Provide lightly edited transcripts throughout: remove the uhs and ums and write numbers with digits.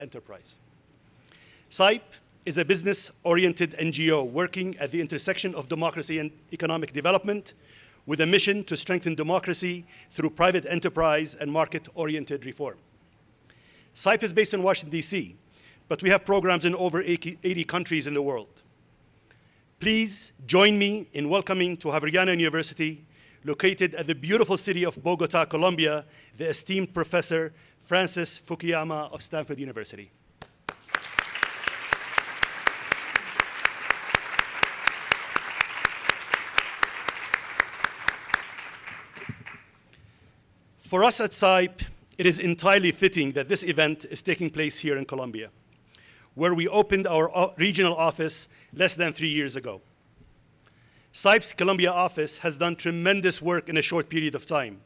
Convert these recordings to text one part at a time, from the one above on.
enterprise. CIPE is a business-oriented NGO working at the intersection of democracy and economic development with a mission to strengthen democracy through private enterprise and market-oriented reform. CIPE is based in Washington, D.C., but we have programs in over 80 countries in the world. Please join me in welcoming to Javeriana University, located at the beautiful city of Bogota, Colombia, the esteemed Professor Francis Fukuyama of Stanford University. For us at CIPE, it is entirely fitting that this event is taking place here in Colombia, where we opened our regional office less than 3 years ago. CIPE's Colombia office has done tremendous work in a short period of time,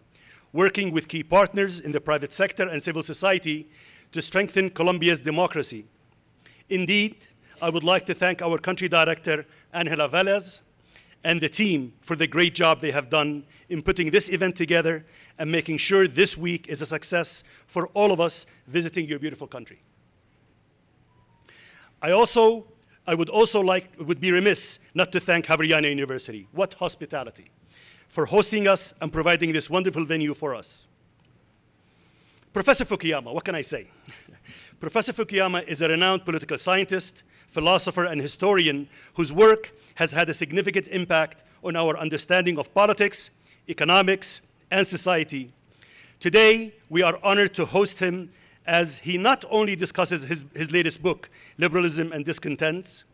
working with key partners in the private sector and civil society to strengthen Colombia's democracy. Indeed, I would like to thank our country director, Angela Velez, and the team for the great job they have done in putting this event together and making sure this week is a success for all of us visiting your beautiful country. I would be remiss not to thank Javeriana University. What hospitality, for hosting us and providing this wonderful venue for us. Professor Fukuyama, what can I say? Professor Fukuyama is a renowned political scientist, philosopher, and historian whose work has had a significant impact on our understanding of politics, economics, and society. Today, we are honored to host him as he not only discusses his latest book, Liberalism and Discontents,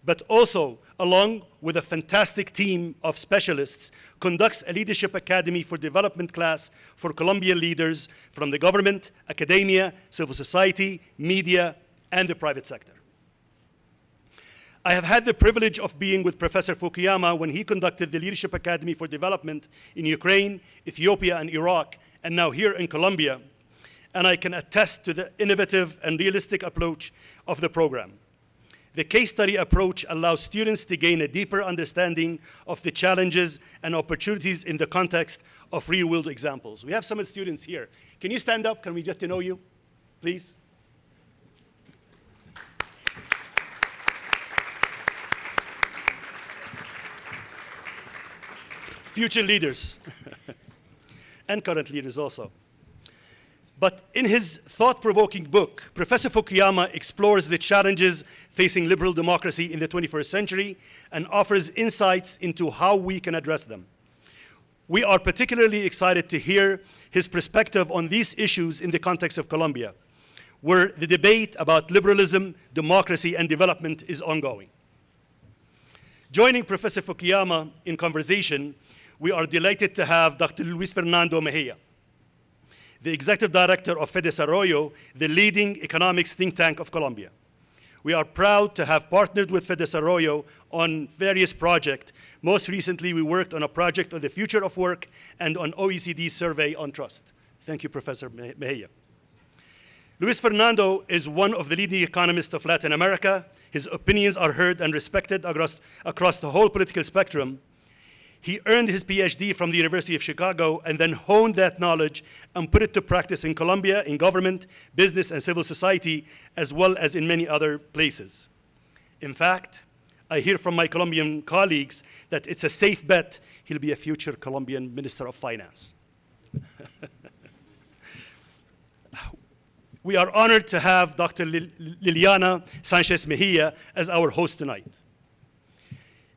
but also, along with a fantastic team of specialists, conducts a leadership academy for development class for Colombian leaders from the government, academia, civil society, media, and the private sector. I have had the privilege of being with Professor Fukuyama when he conducted the Leadership Academy for Development in Ukraine, Ethiopia, and Iraq, and now here in Colombia, and I can attest to the innovative and realistic approach of the program. The case study approach allows students to gain a deeper understanding of the challenges and opportunities in the context of real-world examples. We have some of the students here. Can you stand up? Can we get to know you, please? Future leaders and current leaders also. But in his thought-provoking book, Professor Fukuyama explores the challenges facing liberal democracy in the 21st century and offers insights into how we can address them. We are particularly excited to hear his perspective on these issues in the context of Colombia, where the debate about liberalism, democracy, and development is ongoing. Joining Professor Fukuyama in conversation, we are delighted to have Dr. Luis Fernando Mejía, the Executive Director of Fedesarrollo, the leading economics think tank of Colombia. We are proud to have partnered with Fedesarrollo on various projects. Most recently, we worked on a project on the future of work and on OECD's survey on trust. Thank you, Professor Mejía. Luis Fernando is one of the leading economists of Latin America. His opinions are heard and respected across the whole political spectrum. He earned his PhD from the University of Chicago and then honed that knowledge and put it to practice in Colombia, in government, business, and civil society, as well as in many other places. In fact, I hear from my Colombian colleagues that it's a safe bet he'll be a future Colombian Minister of Finance. We are honored to have Dr. Liliana Sánchez Mejía as our host tonight.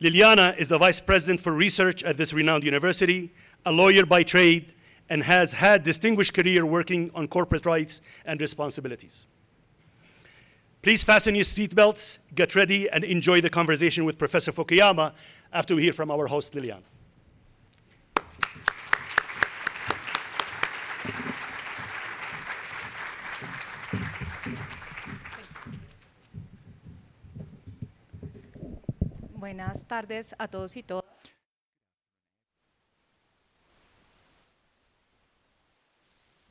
Liliana is the Vice President for Research at this renowned university, a lawyer by trade, and has had distinguished career working on corporate rights and responsibilities. Please fasten your seatbelts, get ready, and enjoy the conversation with Professor Fukuyama after we hear from our host, Liliana. Buenas tardes a todos y todas.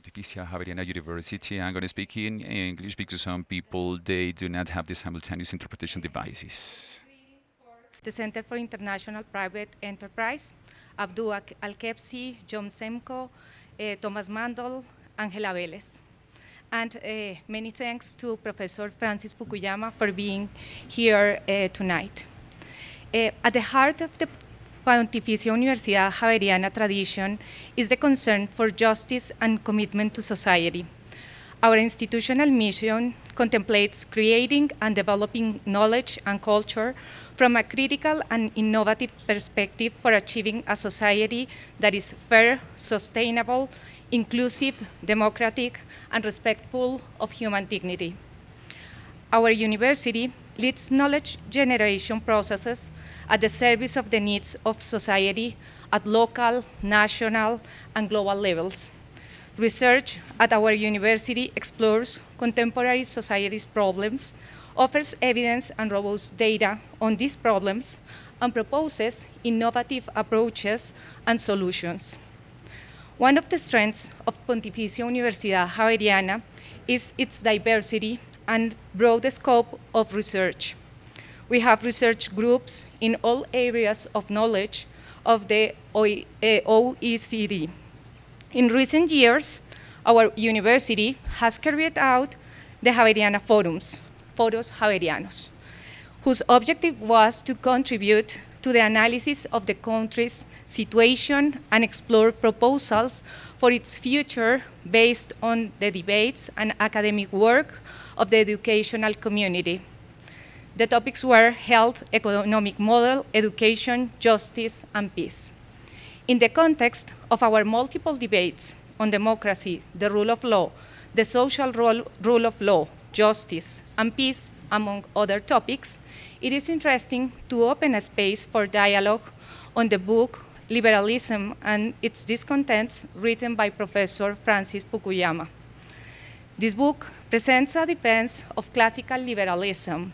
Pontificia Javeriana University. I'm going to speak in English because some people, they do not have the simultaneous interpretation devices. The Center for International Private Enterprise, Abdulwahab Alkebsi, John Semko, Thomas Mandel, Angela Velez. And many thanks to Professor Francis Fukuyama for being here tonight. At the heart of the Pontificia Universidad Javeriana tradition is the concern for justice and commitment to society. Our institutional mission contemplates creating and developing knowledge and culture from a critical and innovative perspective for achieving a society that is fair, sustainable, inclusive, democratic, and respectful of human dignity. Our university leads knowledge generation processes at the service of the needs of society at local, national, and global levels. Research at our university explores contemporary society's problems, offers evidence and robust data on these problems, and proposes innovative approaches and solutions. One of the strengths of Pontificia Universidad Javeriana is its diversity and broad scope of research. We have research groups in all areas of knowledge of the OECD. In recent years, our university has carried out the Javeriana Forums, Foros Javerianos, whose objective was to contribute to the analysis of the country's situation and explore proposals for its future based on the debates and academic work of the educational community. The topics were health, economic model, education, justice, and peace. In the context of our multiple debates on democracy, the rule of law, the social rule of law, justice, and peace, among other topics, it is interesting to open a space for dialogue on the book Liberalism and its Discontents, written by Professor Francis Fukuyama. This book presents a defense of classical liberalism.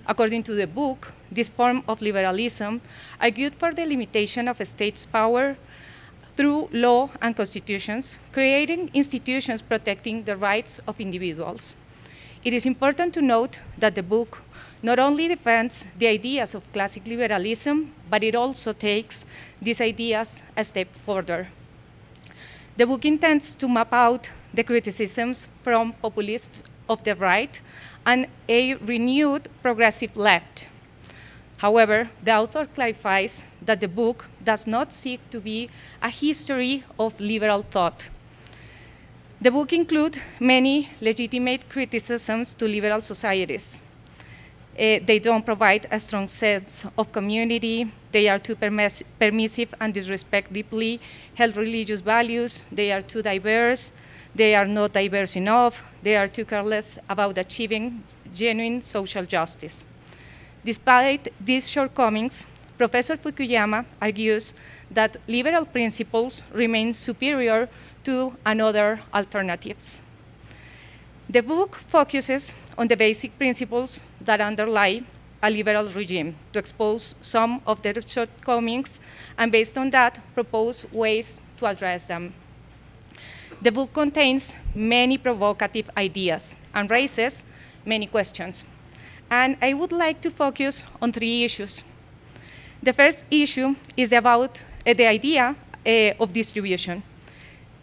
According to the book, this form of liberalism argued for the limitation of a state's power through law and constitutions, creating institutions protecting the rights of individuals. It is important to note that the book not only defends the ideas of classic liberalism, but it also takes these ideas a step further. The book intends to map out the criticisms from populists of the right and a renewed progressive left. However, the author clarifies that the book does not seek to be a history of liberal thought. The book includes many legitimate criticisms to liberal societies. They don't provide a strong sense of community. They are too permissive and disrespect deeply held religious values. They are too diverse. They are not diverse enough. They are too careless about achieving genuine social justice. Despite these shortcomings, Professor Fukuyama argues that liberal principles remain superior to another alternatives. The book focuses on the basic principles that underlie a liberal regime to expose some of their shortcomings and based on that propose ways to address them. The book contains many provocative ideas and raises many questions. And I would like to focus on 3 issues. The first issue is about the idea of distribution.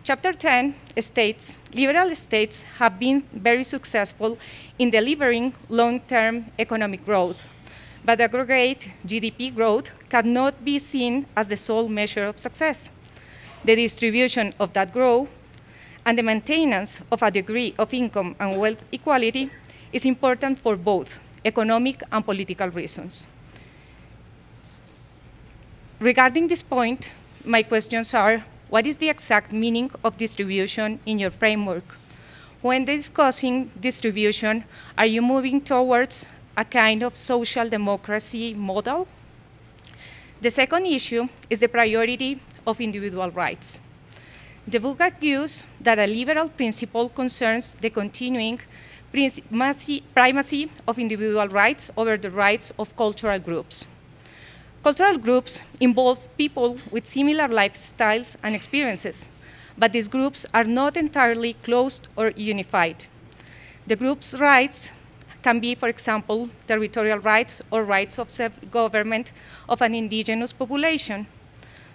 Chapter 10 states, liberal states have been very successful in delivering long-term economic growth, but aggregate GDP growth cannot be seen as the sole measure of success. The distribution of that growth and the maintenance of a degree of income and wealth equality is important for both economic and political reasons. Regarding this point, my questions are, what is the exact meaning of distribution in your framework? When discussing distribution, are you moving towards a kind of social democracy model? The second issue is the priority of individual rights. The book argues that a liberal principle concerns the continuing primacy of individual rights over the rights of cultural groups. Cultural groups involve people with similar lifestyles and experiences, but these groups are not entirely closed or unified. The group's rights can be, for example, territorial rights or rights of self-government of an indigenous population.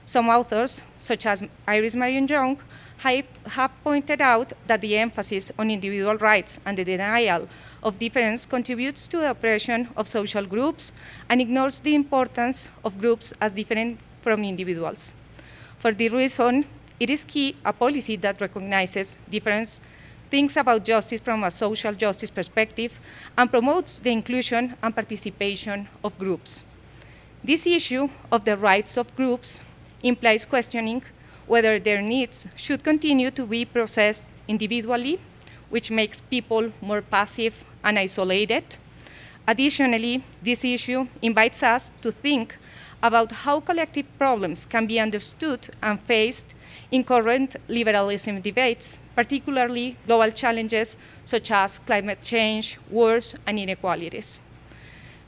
Some authors, such as Iris Marion Young, have pointed out that the emphasis on individual rights and the denial of difference contributes to the oppression of social groups and ignores the importance of groups as different from individuals. For this reason, it is key a policy that recognizes difference, thinks about justice from a social justice perspective, and promotes the inclusion and participation of groups. This issue of the rights of groups implies questioning whether their needs should continue to be processed individually, which makes people more passive and isolated. Additionally, this issue invites us to think about how collective problems can be understood and faced in current liberalism debates, particularly global challenges such as climate change, wars, and inequalities.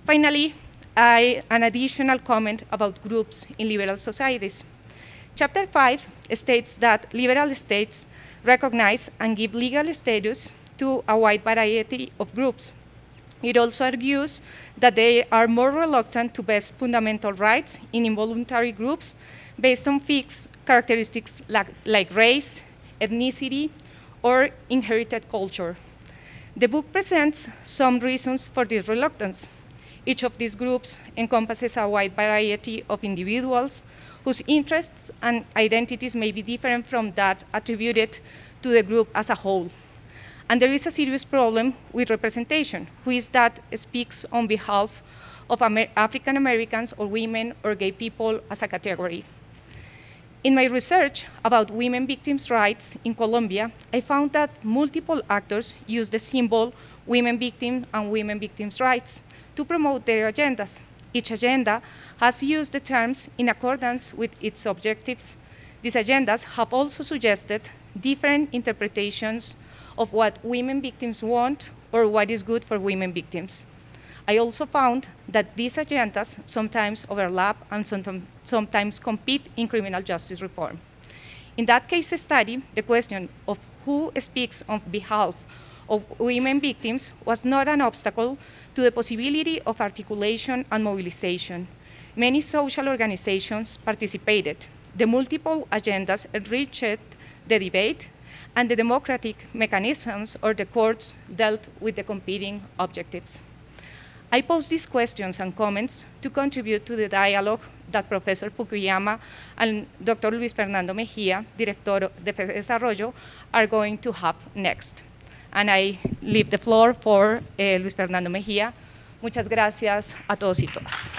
Finally, an additional comment about groups in liberal societies. Chapter 5 states that liberal states recognize and give legal status to a wide variety of groups. It also argues that they are more reluctant to vest fundamental rights in involuntary groups based on fixed characteristics like race, ethnicity, or inherited culture. The book presents some reasons for this reluctance. Each of these groups encompasses a wide variety of individuals whose interests and identities may be different from that attributed to the group as a whole. And there is a serious problem with representation. Who is that speaks on behalf of African Americans or women or gay people as a category? In my research about women victims' rights in Colombia, I found that multiple actors use the symbol women victim and women victims' rights to promote their agendas. Each agenda has used the terms in accordance with its objectives. These agendas have also suggested different interpretations of what women victims want or what is good for women victims. I also found that these agendas sometimes overlap and sometimes compete in criminal justice reform. In that case study, the question of who speaks on behalf of women victims was not an obstacle to the possibility of articulation and mobilization. Many social organizations participated. The multiple agendas enriched the debate, and the democratic mechanisms or the courts dealt with the competing objectives. I pose these questions and comments to contribute to the dialogue that Professor Fukuyama and Dr. Luis Fernando Mejía, Director of Fedesarrollo, are going to have next. And I leave the floor for Luis Fernando Mejía. Muchas gracias a todos y todas.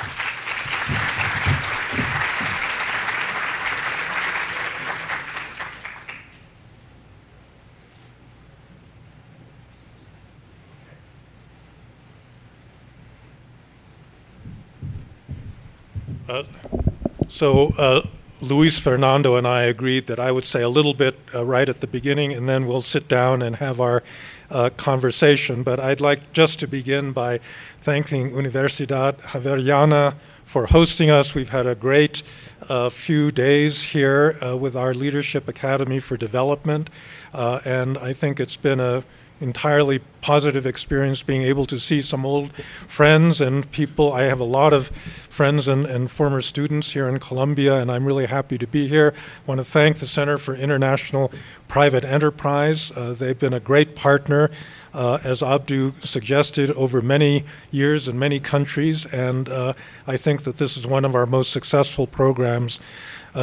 Luis Fernando and I agreed that I would say a little bit right at the beginning, and then we'll sit down and have our conversation. But I'd like just to begin by thanking Universidad Javeriana for hosting us. We've had a great few days here with our Leadership Academy for Development, and I think it's been a entirely positive experience being able to see some old friends and people. I have a lot of friends and former students here in Colombia, and I'm really happy to be here. I want to thank the Center for International Private Enterprise. They've been a great partner, as Abdu suggested, over many years in many countries, and I think that this is one of our most successful programs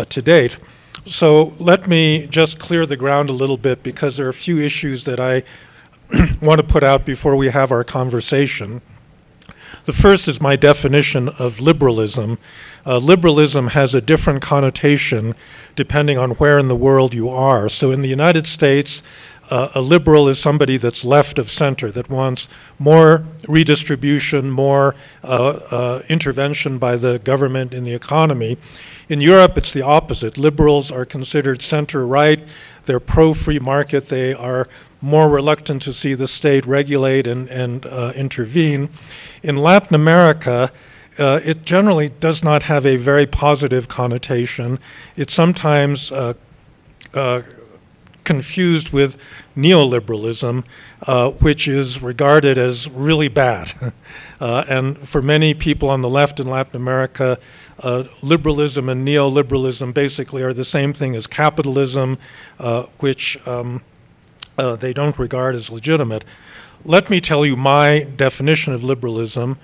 to date. So let me just clear the ground a little bit, because there are a few issues that I want to put out before we have our conversation. The first is my definition of liberalism. Liberalism has a different connotation depending on where in the world you are. So in the United States, a liberal is somebody that's left of center, that wants more redistribution, more intervention by the government in the economy. In Europe, it's the opposite. Liberals are considered center-right. They're pro-free market. They are more reluctant to see the state regulate and intervene. In Latin America, it generally does not have a very positive connotation. It's sometimes confused with neoliberalism, which is regarded as really bad. And for many people on the left in Latin America, liberalism and neoliberalism basically are the same thing as capitalism, which they don't regard as legitimate. Let me tell you my definition of liberalism.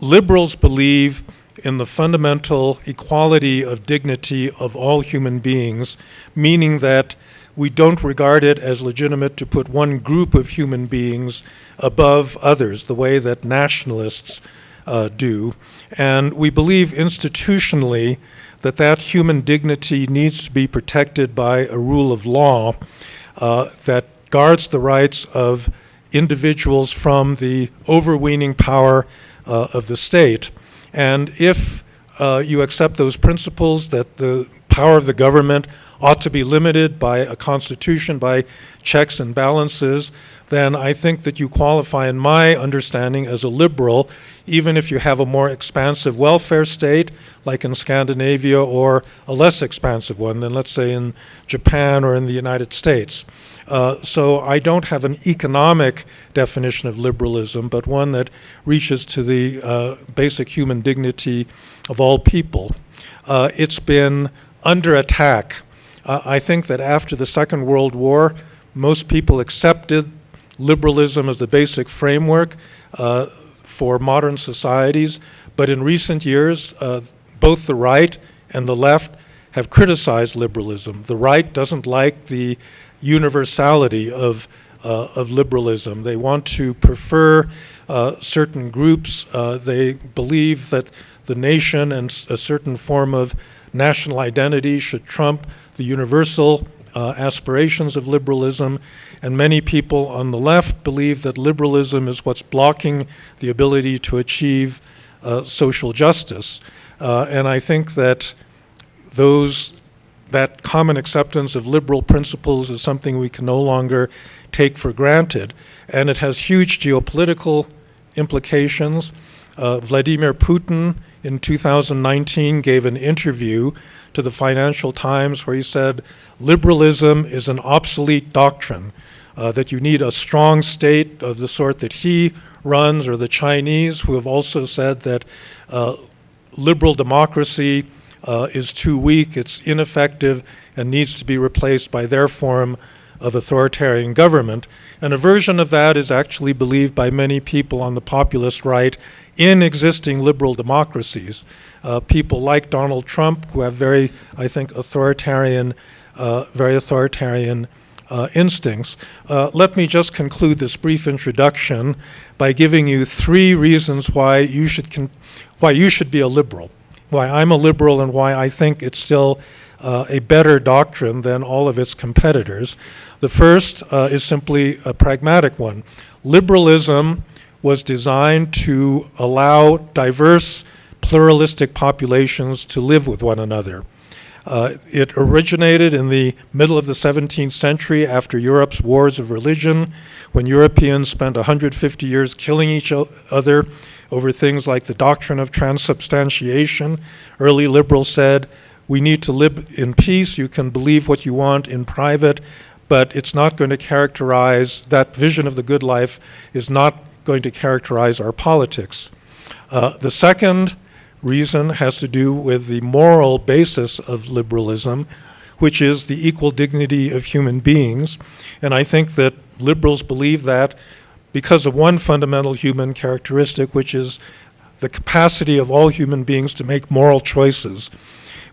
Liberals believe in the fundamental equality of dignity of all human beings, meaning that we don't regard it as legitimate to put one group of human beings above others, the way that nationalists do. And we believe institutionally that that human dignity needs to be protected by a rule of law that guards the rights of individuals from the overweening power of the state. And if you accept those principles, that the power of the government ought to be limited by a constitution, by checks and balances, then I think that you qualify, in my understanding, as a liberal, even if you have a more expansive welfare state, like in Scandinavia, or a less expansive one than, let's say, in Japan or in the United States. So I don't have an economic definition of liberalism, but one that reaches to the basic human dignity of all people. It's been under attack. I think that after the Second World War, most people accepted liberalism as the basic framework for modern societies, but in recent years, both the right and the left have criticized liberalism. The right doesn't like the universality of liberalism. They want to prefer certain groups. They believe that the nation and a certain form of national identity should trump the universal aspirations of liberalism. And many people on the left believe that liberalism is what's blocking the ability to achieve social justice. And I think that that common acceptance of liberal principles is something we can no longer take for granted. And it has huge geopolitical implications. Vladimir Putin in 2019 gave an interview to the Financial Times where he said, liberalism is an obsolete doctrine, that you need a strong state of the sort that he runs, or the Chinese, who have also said that liberal democracy is too weak, it's ineffective, and needs to be replaced by their form of authoritarian government. And a version of that is actually believed by many people on the populist right in existing liberal democracies. People like Donald Trump, who have very, I think, authoritarian instincts. Let me just conclude this brief introduction by giving you 3 reasons why you should be a liberal, why I'm a liberal, and why I think it's still a better doctrine than all of its competitors. The first is simply a pragmatic one. Liberalism was designed to allow diverse, pluralistic populations to live with one another. It originated in the middle of the 17th century after Europe's wars of religion, when Europeans spent 150 years killing each other over things like the doctrine of transubstantiation. Early liberals said, we need to live in peace. You can believe what you want in private, but it's not going to characterize, that vision of the good life is not going to characterize our politics. The second reason has to do with the moral basis of liberalism, which is the equal dignity of human beings. And I think that liberals believe that because of one fundamental human characteristic, which is the capacity of all human beings to make moral choices.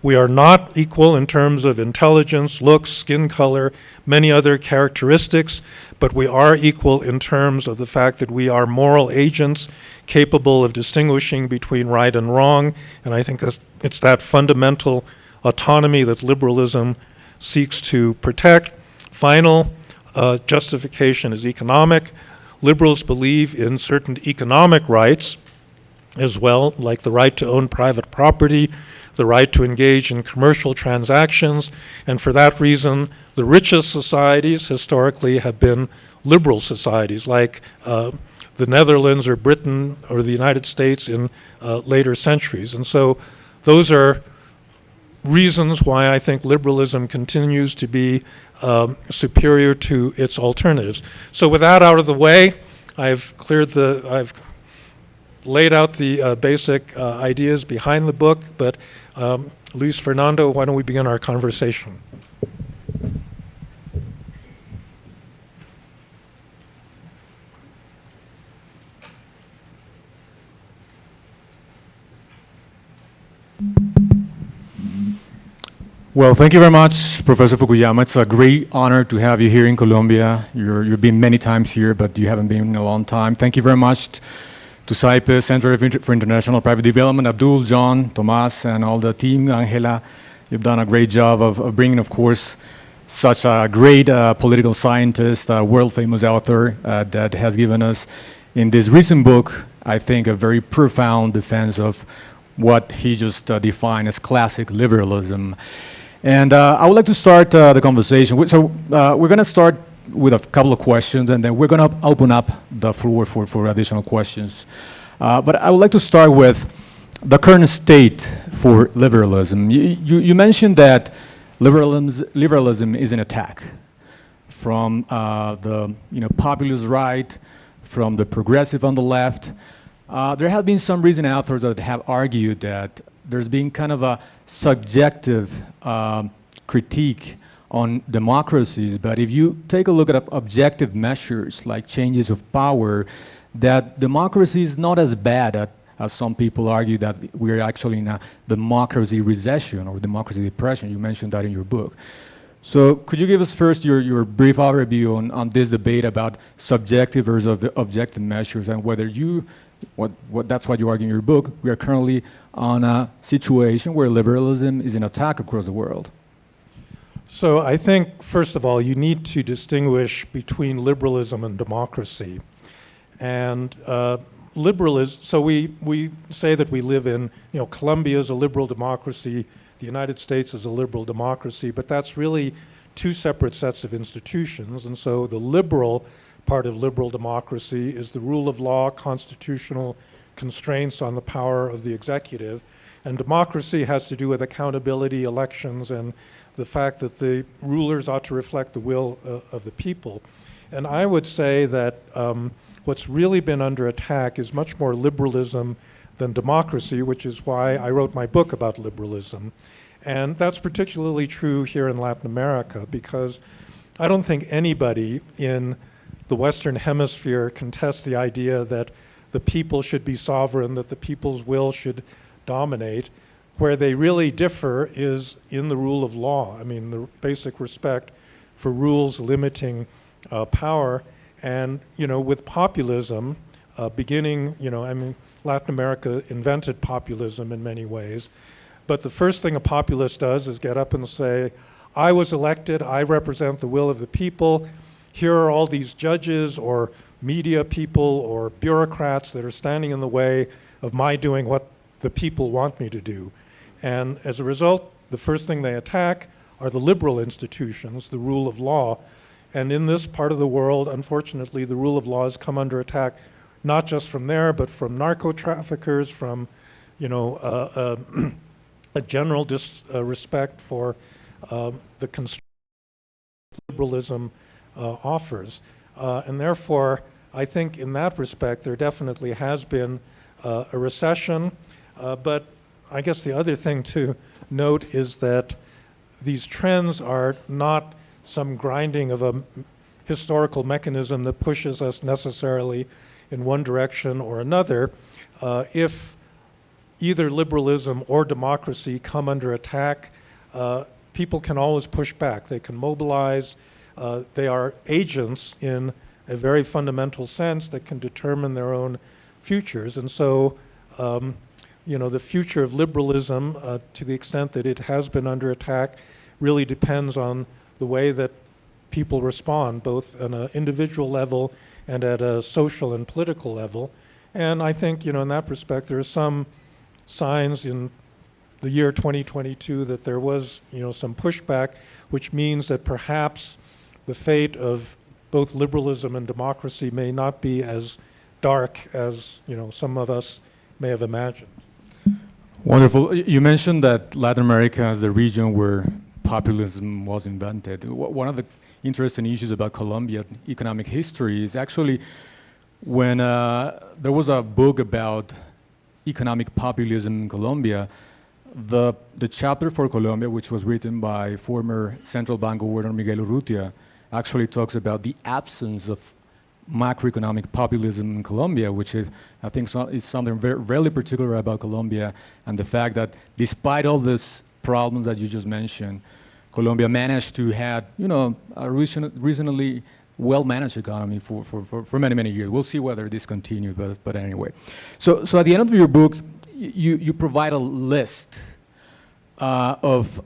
We are not equal in terms of intelligence, looks, skin color, many other characteristics, but we are equal in terms of the fact that we are moral agents capable of distinguishing between right and wrong, and I think it's that fundamental autonomy that liberalism seeks to protect. Final justification is economic. Liberals believe in certain economic rights as well, like the right to own private property, the right to engage in commercial transactions, and for that reason, the richest societies historically have been liberal societies, like the Netherlands or Britain or the United States in later centuries. And so those are reasons why I think liberalism continues to be superior to its alternatives. So with that out of the way, I've laid out the basic ideas behind the book, but Luis Fernando, why don't we begin our conversation? Well, thank you very much, Professor Fukuyama. It's a great honor to have you here in Colombia. You've been many times here, but you haven't been in a long time. Thank you very much to CIPE, Center for International Private Development, Abdul, John, Tomas, and all the team, Angela. You've done a great job of bringing, of course, such a great political scientist, a world-famous author that has given us, in this recent book, I think, a very profound defense of what he just defined as classic liberalism. And I would like to start the conversation. We're going to start with a couple of questions, and then we're going to open up the floor for additional questions. But I would like to start with the current state for liberalism. You mentioned that liberalism is an attack from the populist right, from the progressive on the left. There have been some recent authors that have argued that there's been kind of a subjective critique on democracies, but if you take a look at objective measures like changes of power, that democracy is not as bad as some people argue, that we're actually in a democracy recession or democracy depression. You mentioned that in your book. So could you give us first your brief overview on this debate about subjective versus objective measures, and whether that's what you argue in your book, we are currently on a situation where liberalism is an attack across the world? So I think, first of all, you need to distinguish between liberalism and democracy. And liberalism, so we say that we live in, Colombia is a liberal democracy, the United States is a liberal democracy, but that's really two separate sets of institutions. And so the liberal part of liberal democracy is the rule of law, constitutional constraints on the power of the executive. And democracy has to do with accountability, elections, and the fact that the rulers ought to reflect the will of the people. And I would say that what's really been under attack is much more liberalism than democracy, which is why I wrote my book about liberalism. And that's particularly true here in Latin America, because I don't think anybody in the Western Hemisphere contests the idea that the people should be sovereign, that the people's will should dominate. Where they really differ is in the rule of law. I mean, the basic respect for rules limiting power. And, with populism beginning, Latin America invented populism in many ways. But the first thing a populist does is get up and say, I was elected, I represent the will of the people. Here are all these judges or media people or bureaucrats that are standing in the way of my doing what the people want me to do. And as a result, the first thing they attack are the liberal institutions, the rule of law. And in this part of the world, unfortunately, the rule of law has come under attack, not just from there, but from narco-traffickers, from a general disrespect for the constraints liberalism offers. And therefore, I think in that respect, there definitely has been a recession. But I guess the other thing to note is that these trends are not some grinding of a historical mechanism that pushes us necessarily in one direction or another. If either liberalism or democracy come under attack, people can always push back. They can mobilize. They are agents in a very fundamental sense that can determine their own futures. And so, the future of liberalism, to the extent that it has been under attack, really depends on the way that people respond, both on an individual level and at a social and political level. And I think, in that respect, there are some signs in the year 2022 that there was, some pushback, which means that perhaps the fate of both liberalism and democracy may not be as dark as, some of us may have imagined. Wonderful. You mentioned that Latin America is the region where populism was invented. One of the interesting issues about Colombian economic history is actually when there was a book about economic populism in Colombia, the chapter for Colombia, which was written by former central bank governor Miguel Urrutia, actually talks about the absence of macroeconomic populism in Colombia, which is, I think, is something very particular about Colombia, and the fact that despite all these problems that you just mentioned, Colombia managed to have, a reasonably well-managed economy for many years. We'll see whether this continues, but anyway. So at the end of your book, you provide a list of,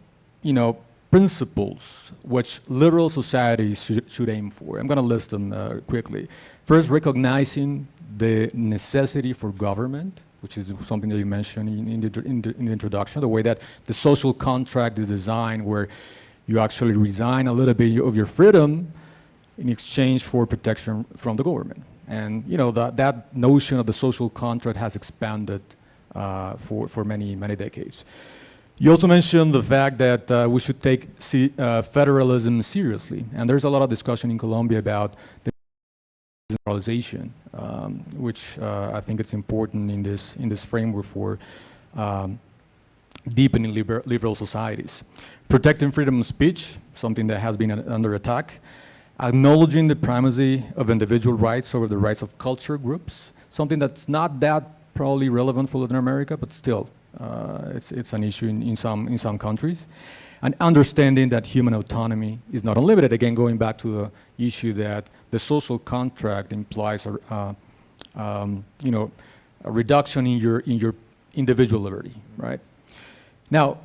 principles which liberal societies should aim for. I'm going to list them quickly. First, recognizing the necessity for government, which is something that you mentioned in the introduction, the way that the social contract is designed, where you actually resign a little bit of your freedom in exchange for protection from the government. And that notion of the social contract has expanded for many decades. You also mentioned the fact that we should take federalism seriously, and there's a lot of discussion in Colombia about the decentralization, which I think it's important in this framework for deepening liberal societies. Protecting freedom of speech, something that has been under attack. Acknowledging the primacy of individual rights over the rights of culture groups, something that's not that probably relevant for Latin America, but still, it's an issue in some countries. And understanding that human autonomy is not unlimited. Again, going back to the issue that the social contract implies a reduction in your individual liberty, right? Now,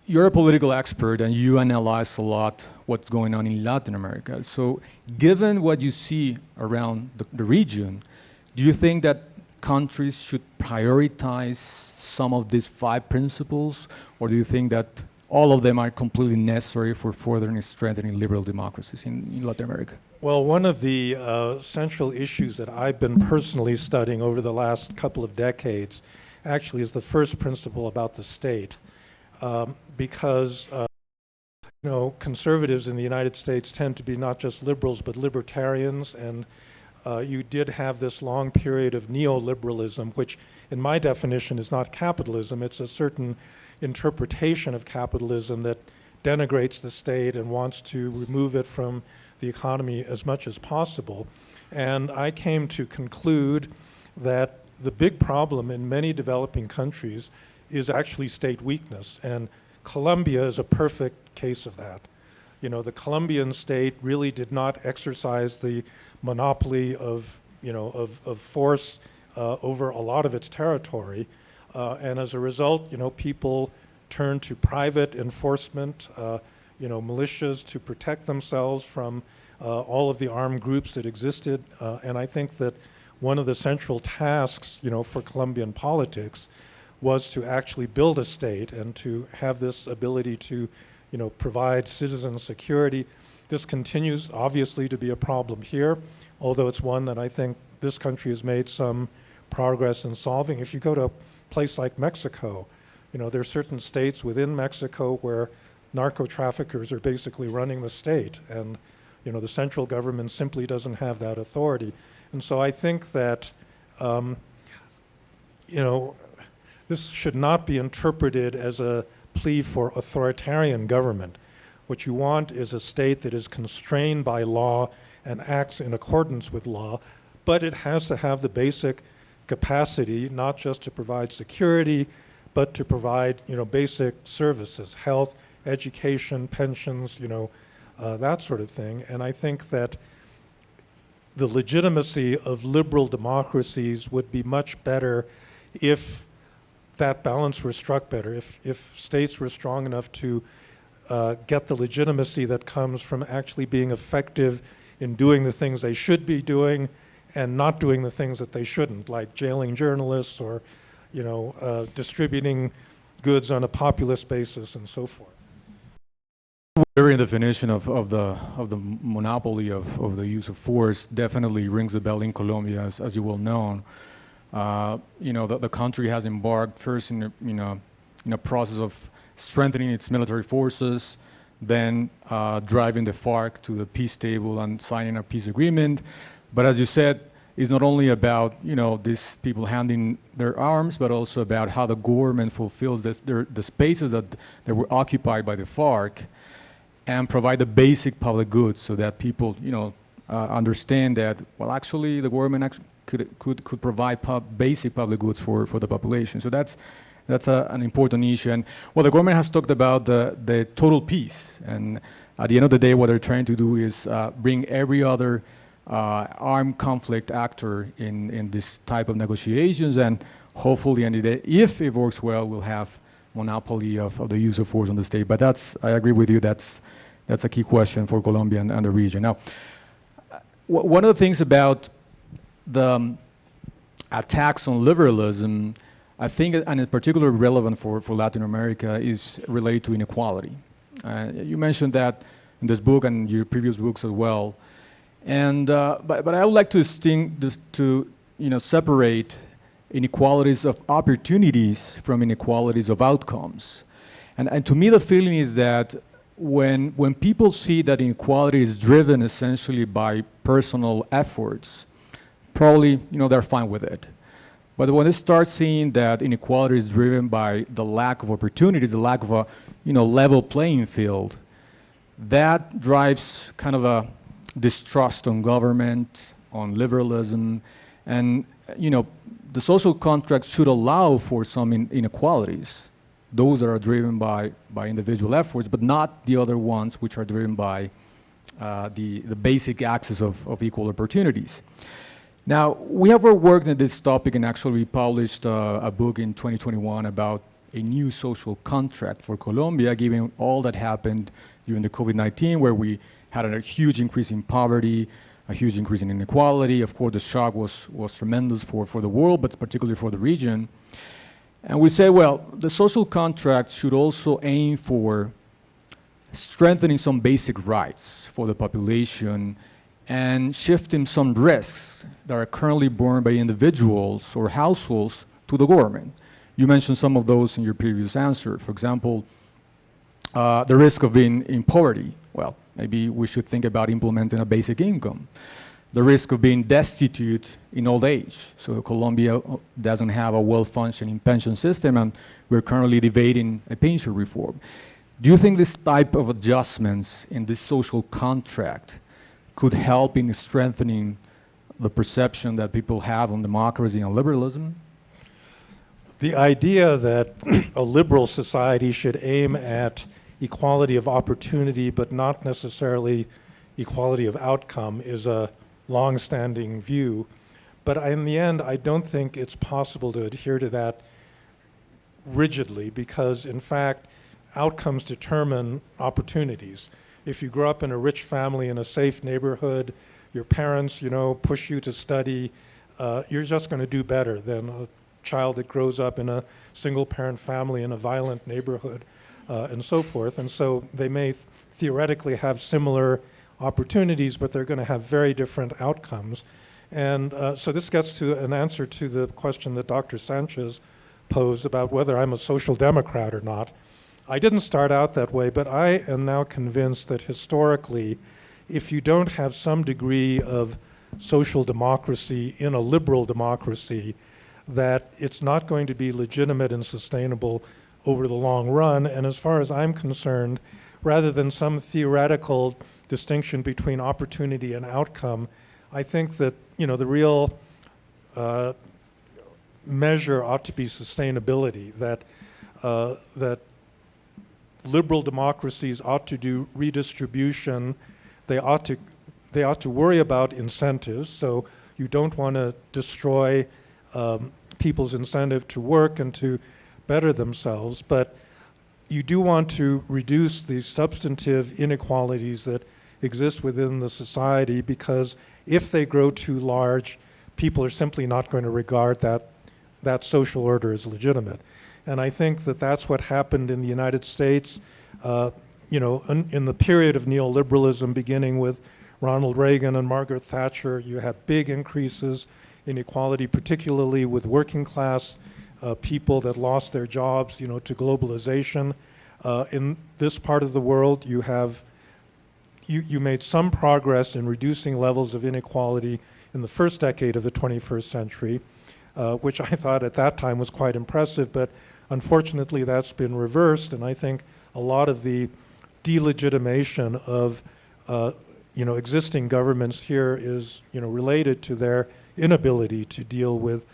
you're a political expert and you analyze a lot what's going on in Latin America. So given what you see around the region, do you think that countries should prioritize some of these 5 principles, or do you think that all of them are completely necessary for furthering and strengthening liberal democracies in Latin America? Well, one of the central issues that I've been personally studying over the last couple of decades actually is the first principle about the state. Because conservatives in the United States tend to be not just liberals but libertarians, and you did have this long period of neoliberalism, which in my definition is not capitalism. It's a certain interpretation of capitalism that denigrates the state and wants to remove it from the economy as much as possible. And I came to conclude that the big problem in many developing countries is actually state weakness, and Colombia is a perfect case of that. The Colombian state really did not exercise the monopoly of force over a lot of its territory, and as a result, people turned to private enforcement, militias to protect themselves from all of the armed groups that existed, and I think that one of the central tasks, for Colombian politics was to actually build a state and to have this ability to, provide citizen security. This continues, obviously, to be a problem here, although it's one that I think this country has made some progress in solving. If you go to a place like Mexico, there are certain states within Mexico where narco-traffickers are basically running the state, and, the central government simply doesn't have that authority. And so I think that, this should not be interpreted as a plea for authoritarian government. What you want is a state that is constrained by law and acts in accordance with law, but it has to have the basic capacity not just to provide security, but to provide, basic services, health, education, pensions, that sort of thing. And I think that the legitimacy of liberal democracies would be much better if that balance were struck better, if states were strong enough to get the legitimacy that comes from actually being effective in doing the things they should be doing and not doing the things that they shouldn't, like jailing journalists or distributing goods on a populist basis and so forth. Very definition of the monopoly of the use of force definitely rings a bell in Colombia, as you well know. The country has embarked first in in a process of strengthening its military forces, then driving the FARC to the peace table and signing a peace agreement. But as you said, it's not only about these people handing their arms, but also about how the government fulfills the spaces that were occupied by the FARC, and provide the basic public goods so that people understand that actually the government could provide basic public goods for the population. So that's an important issue. And the government has talked about the total peace, and at the end of the day, what they're trying to do is bring every other armed conflict actor in this type of negotiations, and hopefully, at the end of the day, if it works well, we'll have monopoly of the use of force on the state. But I agree with you, that's a key question for Colombia and the region. Now, one of the things about the attacks on liberalism, I think, and in particular relevant for Latin America, is related to inequality. You mentioned that in this book and your previous books as well. And but I would like to separate inequalities of opportunities from inequalities of outcomes. And to me, the feeling is that when people see that inequality is driven essentially by personal efforts, probably they're fine with it. But when they start seeing that inequality is driven by the lack of opportunities, the lack of a level playing field, that drives kind of a distrust on government, on liberalism, and the social contract should allow for some inequalities, those that are driven by individual efforts, but not the other ones which are driven by the basic axis of equal opportunities. Now, we have worked on this topic, and actually we published a book in 2021 about a new social contract for Colombia, given all that happened during the COVID-19, where we had a huge increase in poverty, a huge increase in inequality. Of course, the shock was tremendous for the world, but particularly for the region. And we say, the social contract should also aim for strengthening some basic rights for the population and shifting some risks that are currently borne by individuals or households to the government. You mentioned some of those in your previous answer. For example, the risk of being in poverty. Maybe we should think about implementing a basic income. The risk of being destitute in old age. So Colombia doesn't have a well-functioning pension system, and we're currently debating a pension reform. Do you think this type of adjustments in this social contract could help in strengthening the perception that people have on democracy and liberalism? The idea that a liberal society should aim at equality of opportunity, but not necessarily equality of outcome, is a long-standing view. But in the end, I don't think it's possible to adhere to that rigidly, because in fact, outcomes determine opportunities. If you grow up in a rich family in a safe neighborhood, your parents, push you to study, you're just going to do better than a child that grows up in a single-parent family in a violent neighborhood, and so forth. And so they may theoretically have similar opportunities, but they're going to have very different outcomes. And so this gets to an answer to the question that Dr. Sanchez posed about whether I'm a social democrat or not. I didn't start out that way, but I am now convinced that historically, if you don't have some degree of social democracy in a liberal democracy, that it's not going to be legitimate and sustainable over the long run. And as far as I'm concerned, rather than some theoretical distinction between opportunity and outcome, I think that the real measure ought to be sustainability. That liberal democracies ought to do redistribution. They ought to worry about incentives. So you don't want to destroy people's incentive to work and to better themselves, but you do want to reduce the substantive inequalities that exist within the society, because if they grow too large, people are simply not going to regard that social order as legitimate. And I think that that's what happened in the United States, in the period of neoliberalism, beginning with Ronald Reagan and Margaret Thatcher. You had big increases in equality, particularly with working class people that lost their jobs, to globalization. In this part of the world, you made some progress in reducing levels of inequality in the first decade of the 21st century, which I thought at that time was quite impressive, but unfortunately that's been reversed, and I think a lot of the delegitimation of existing governments here is related to their inability to deal with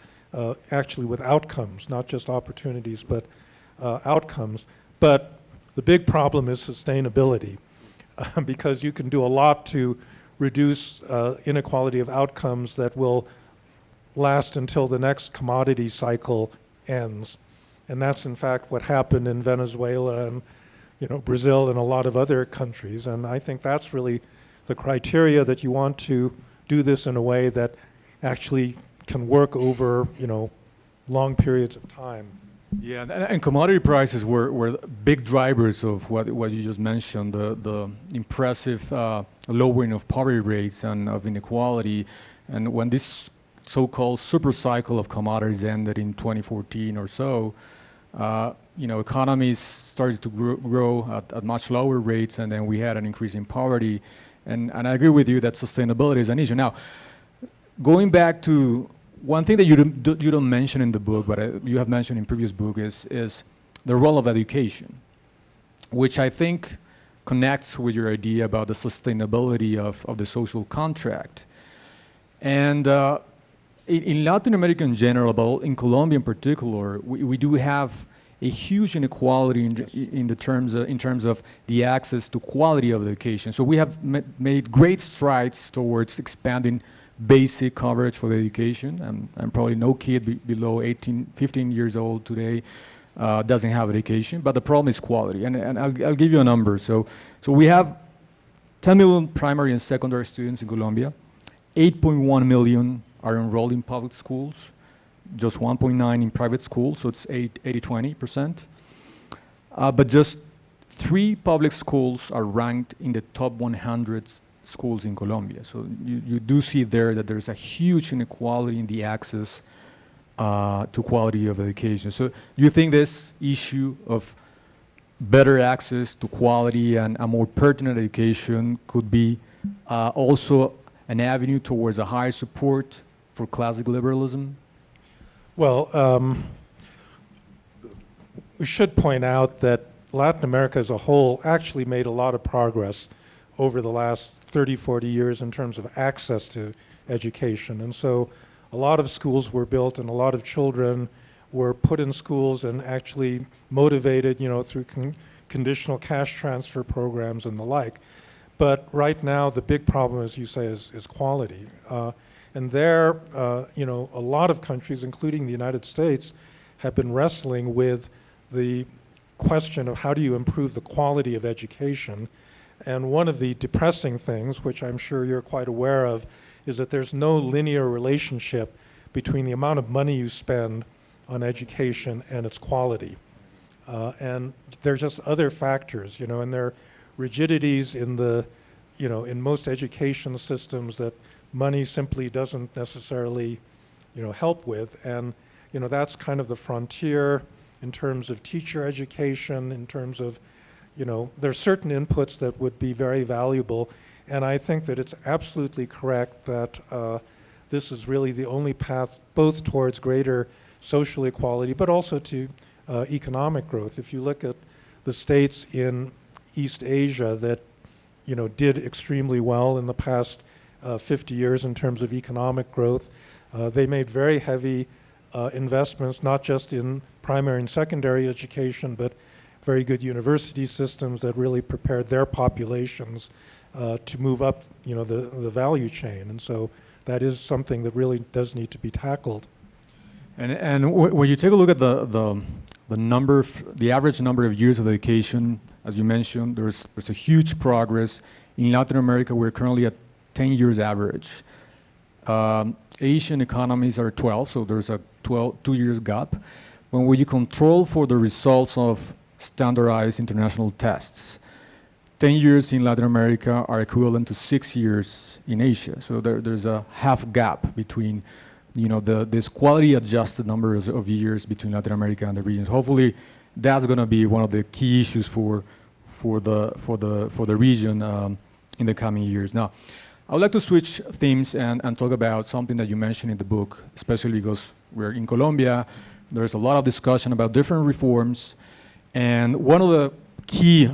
actually with outcomes, not just opportunities, but outcomes. But the big problem is sustainability, because you can do a lot to reduce inequality of outcomes that will last until the next commodity cycle ends. And that's in fact what happened in Venezuela and Brazil and a lot of other countries. And I think that's really the criteria, that you want to do this in a way that actually can work over long periods of time. Yeah, and commodity prices were big drivers of what you just mentioned, the impressive lowering of poverty rates and of inequality. And when this so-called super cycle of commodities ended in 2014 or so, economies started to grow at much lower rates, and then we had an increase in poverty. And I agree with you that sustainability is an issue. Now, going back to one thing that you don't mention in the book, but you have mentioned in previous book, is the role of education, which I think connects with your idea about the sustainability of the social contract. And in Latin America in general, but in Colombia in particular, we do have a huge inequality in terms of the access to quality of education. So we have made great strides towards expanding basic coverage for the education, and probably no kid below 15 years old today doesn't have education, but the problem is quality. And I'll give you a number. So we have 10 million primary and secondary students in Colombia. 8.1 million are enrolled in public schools, just 1.9 in private schools, so it's 80-20%. But just 3 public schools are ranked in the top 100 schools in Colombia. So you do see there that there's a huge inequality in the access to quality of education. So you think this issue of better access to quality and a more pertinent education could be also an avenue towards a higher support for classic liberalism? Well, we should point out that Latin America as a whole actually made a lot of progress over the last 30, 40 years in terms of access to education. And so a lot of schools were built and a lot of children were put in schools and actually motivated, through conditional cash transfer programs and the like. But right now, the big problem, as you say, is quality. And there, a lot of countries, including the United States, have been wrestling with the question of how do you improve the quality of education. And one of the depressing things, which I'm sure you're quite aware of, is that there's no linear relationship between the amount of money you spend on education and its quality. And there are just other factors, and there are rigidities in in most education systems that money simply doesn't necessarily, help with. And, that's kind of the frontier in terms of teacher education, in terms of, there's certain inputs that would be very valuable. And I think that it's absolutely correct that this is really the only path both towards greater social equality, but also to economic growth. If you look at the states in East Asia that, did extremely well in the past 50 years in terms of economic growth, they made very heavy investments, not just in primary and secondary education, but very good university systems that really prepared their populations to move up, the value chain. And so that is something that really does need to be tackled. And when you take a look at the average number of years of education, as you mentioned, there's a huge progress. In Latin America, we're currently at 10 years average. Asian economies are 12, so there's a 2 years gap. When you control for the results of standardized international tests, 10 years in Latin America are equivalent to 6 years in Asia. So there's a half gap between this quality adjusted numbers of years between Latin America and the regions. Hopefully, that's going to be one of the key issues for the region in the coming years. Now, I would like to switch themes and talk about something that you mentioned in the book, especially because we're in Colombia. There's a lot of discussion about different reforms, and one of the key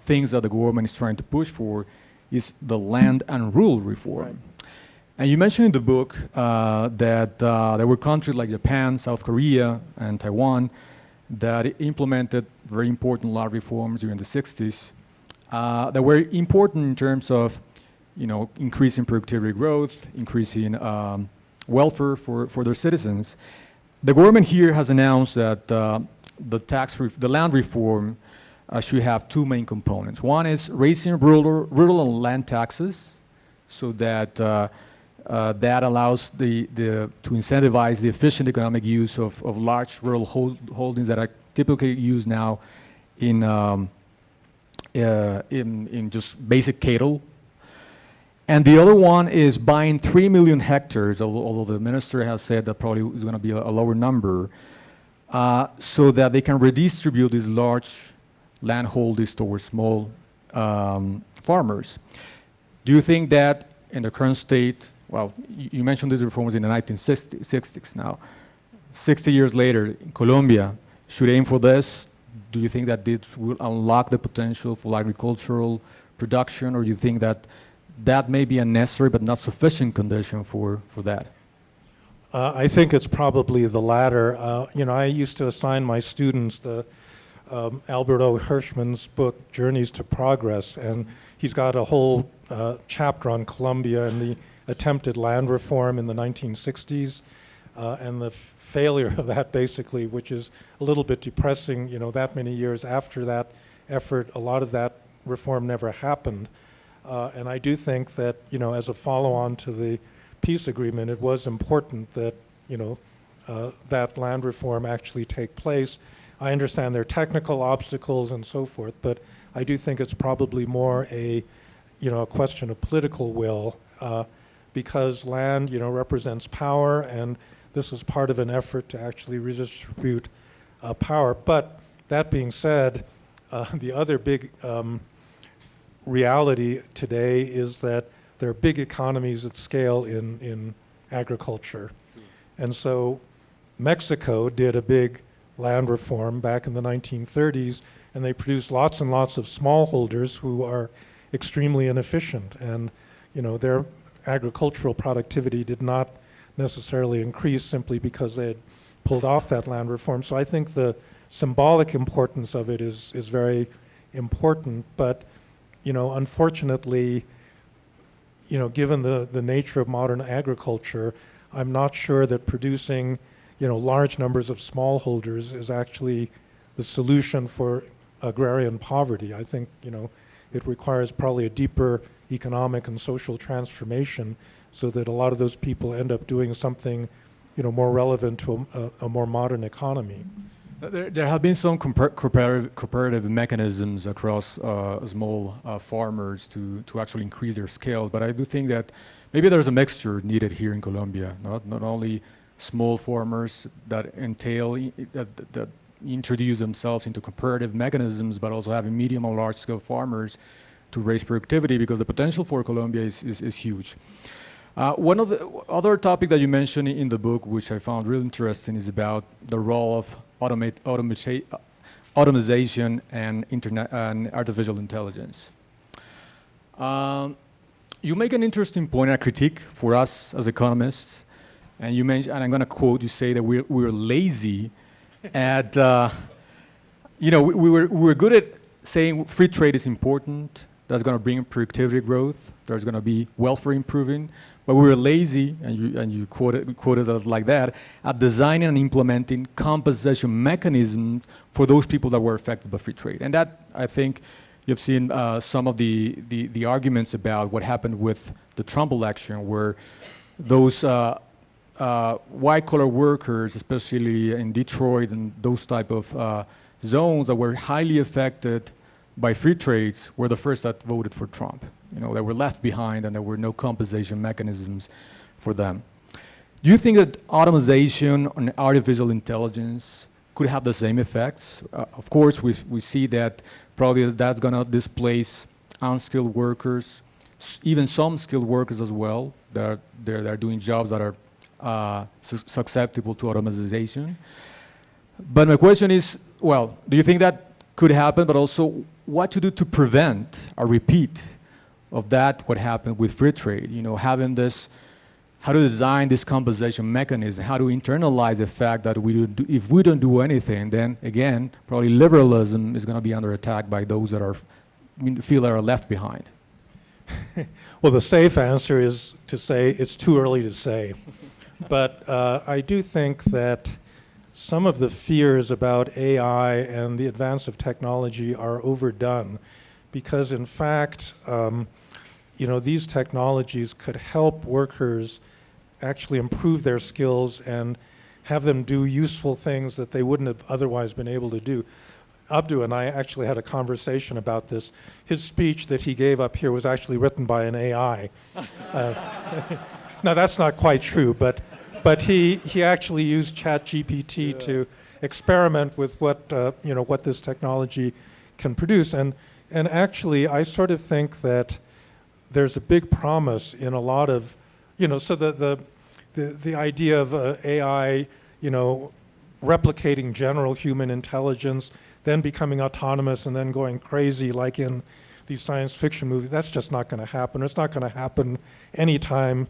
things that the government is trying to push for is the land and rural reform. Right. And you mentioned in the book that there were countries like Japan, South Korea, and Taiwan that implemented very important land reforms during the 60s that were important in terms of increasing productivity growth, increasing welfare for their citizens. The government here has announced that the land reform should have two main components. One is raising rural and land taxes, so that that allows to incentivize the efficient economic use of large rural holdings that are typically used now in just basic cattle. And the other one is buying 3 million hectares, although the minister has said that probably is going to be a lower number, so that they can redistribute these large land holdings towards small farmers. Do you think that in the current state, well, you mentioned these reforms in the 1960s now, 60 years later, Colombia should aim for this? Do you think that this will unlock the potential for agricultural production, or do you think that that may be a necessary but not sufficient condition for that? I think it's probably the latter. I used to assign my students the Albert O. Hirschman's book, Journeys to Progress, and he's got a whole chapter on Colombia and the attempted land reform in the 1960s, and the failure of that, basically, which is a little bit depressing. That many years after that effort, a lot of that reform never happened. And I do think that, as a follow-on to the peace agreement, it was important that, that land reform actually take place. I understand there are technical obstacles and so forth, but I do think it's probably more a question of political will, because land, represents power, and this is part of an effort to actually redistribute power. But that being said, the other big reality today is that there are big economies at scale in agriculture. And so Mexico did a big land reform back in the 1930s, and they produced lots and lots of smallholders who are extremely inefficient. And their agricultural productivity did not necessarily increase simply because they had pulled off that land reform. So I think the symbolic importance of it is very important, but unfortunately, given the nature of modern agriculture, I'm not sure that producing, large numbers of smallholders is actually the solution for agrarian poverty. I think, it requires probably a deeper economic and social transformation so that a lot of those people end up doing something, more relevant to a more modern economy. There have been some cooperative mechanisms across small farmers to actually increase their scale, but I do think that maybe there's a mixture needed here in Colombia, not only small farmers that that introduce themselves into cooperative mechanisms, but also having medium or large scale farmers to raise productivity, because the potential for Colombia is huge. One of the other topic that you mentioned in the book, which I found really interesting, is about the role of automation and artificial intelligence. You make an interesting point, a critique for us as economists, and you mentioned, and I'm going to quote, you say that we're lazy at, we were good at saying free trade is important, that's going to bring productivity growth, there's going to be welfare improving, but we were lazy, and you quoted us like that, at designing and implementing compensation mechanisms for those people that were affected by free trade. And that, I think, you've seen some of the arguments about what happened with the Trump election, where those white-collar workers, especially in Detroit and those type of zones that were highly affected by free trades, were the first that voted for Trump. They were left behind, and there were no compensation mechanisms for them. Do you think that automation and artificial intelligence could have the same effects? Of course, we see that probably that's going to displace unskilled workers, even some skilled workers as well. They're doing jobs that are susceptible to automation. But my question is, well, do you think that could happen, but also what to do to prevent a repeat of that, what happened with free trade? You know, having this, how to design this compensation mechanism, how to internalize the fact that if we don't do anything, then again, probably liberalism is going to be under attack by those that feel they are left behind. Well, the safe answer is to say it's too early to say. But I do think that some of the fears about AI and the advance of technology are overdone, because in fact, these technologies could help workers actually improve their skills and have them do useful things that they wouldn't have otherwise been able to do. Abdu and I actually had a conversation about this. His speech that he gave up here was actually written by an AI. Now that's not quite true, but he actually used ChatGPT to experiment with what this technology can produce, and actually I sort of think that there's a big promise in a lot of, so the idea of AI, replicating general human intelligence, then becoming autonomous and then going crazy like in these science fiction movies, that's just not going to happen. It's not going to happen anytime,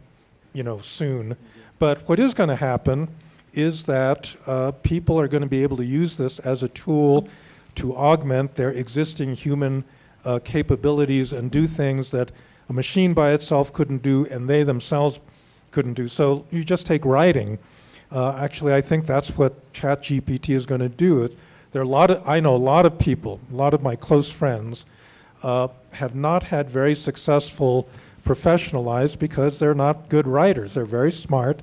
soon. But what is going to happen is that people are going to be able to use this as a tool to augment their existing human capabilities and do things that a machine by itself couldn't do and they themselves couldn't do. So you just take writing. Actually, I think that's what ChatGPT is going to do. I know a lot of people, a lot of my close friends have not had very successful professional lives because they're not good writers. They're very smart.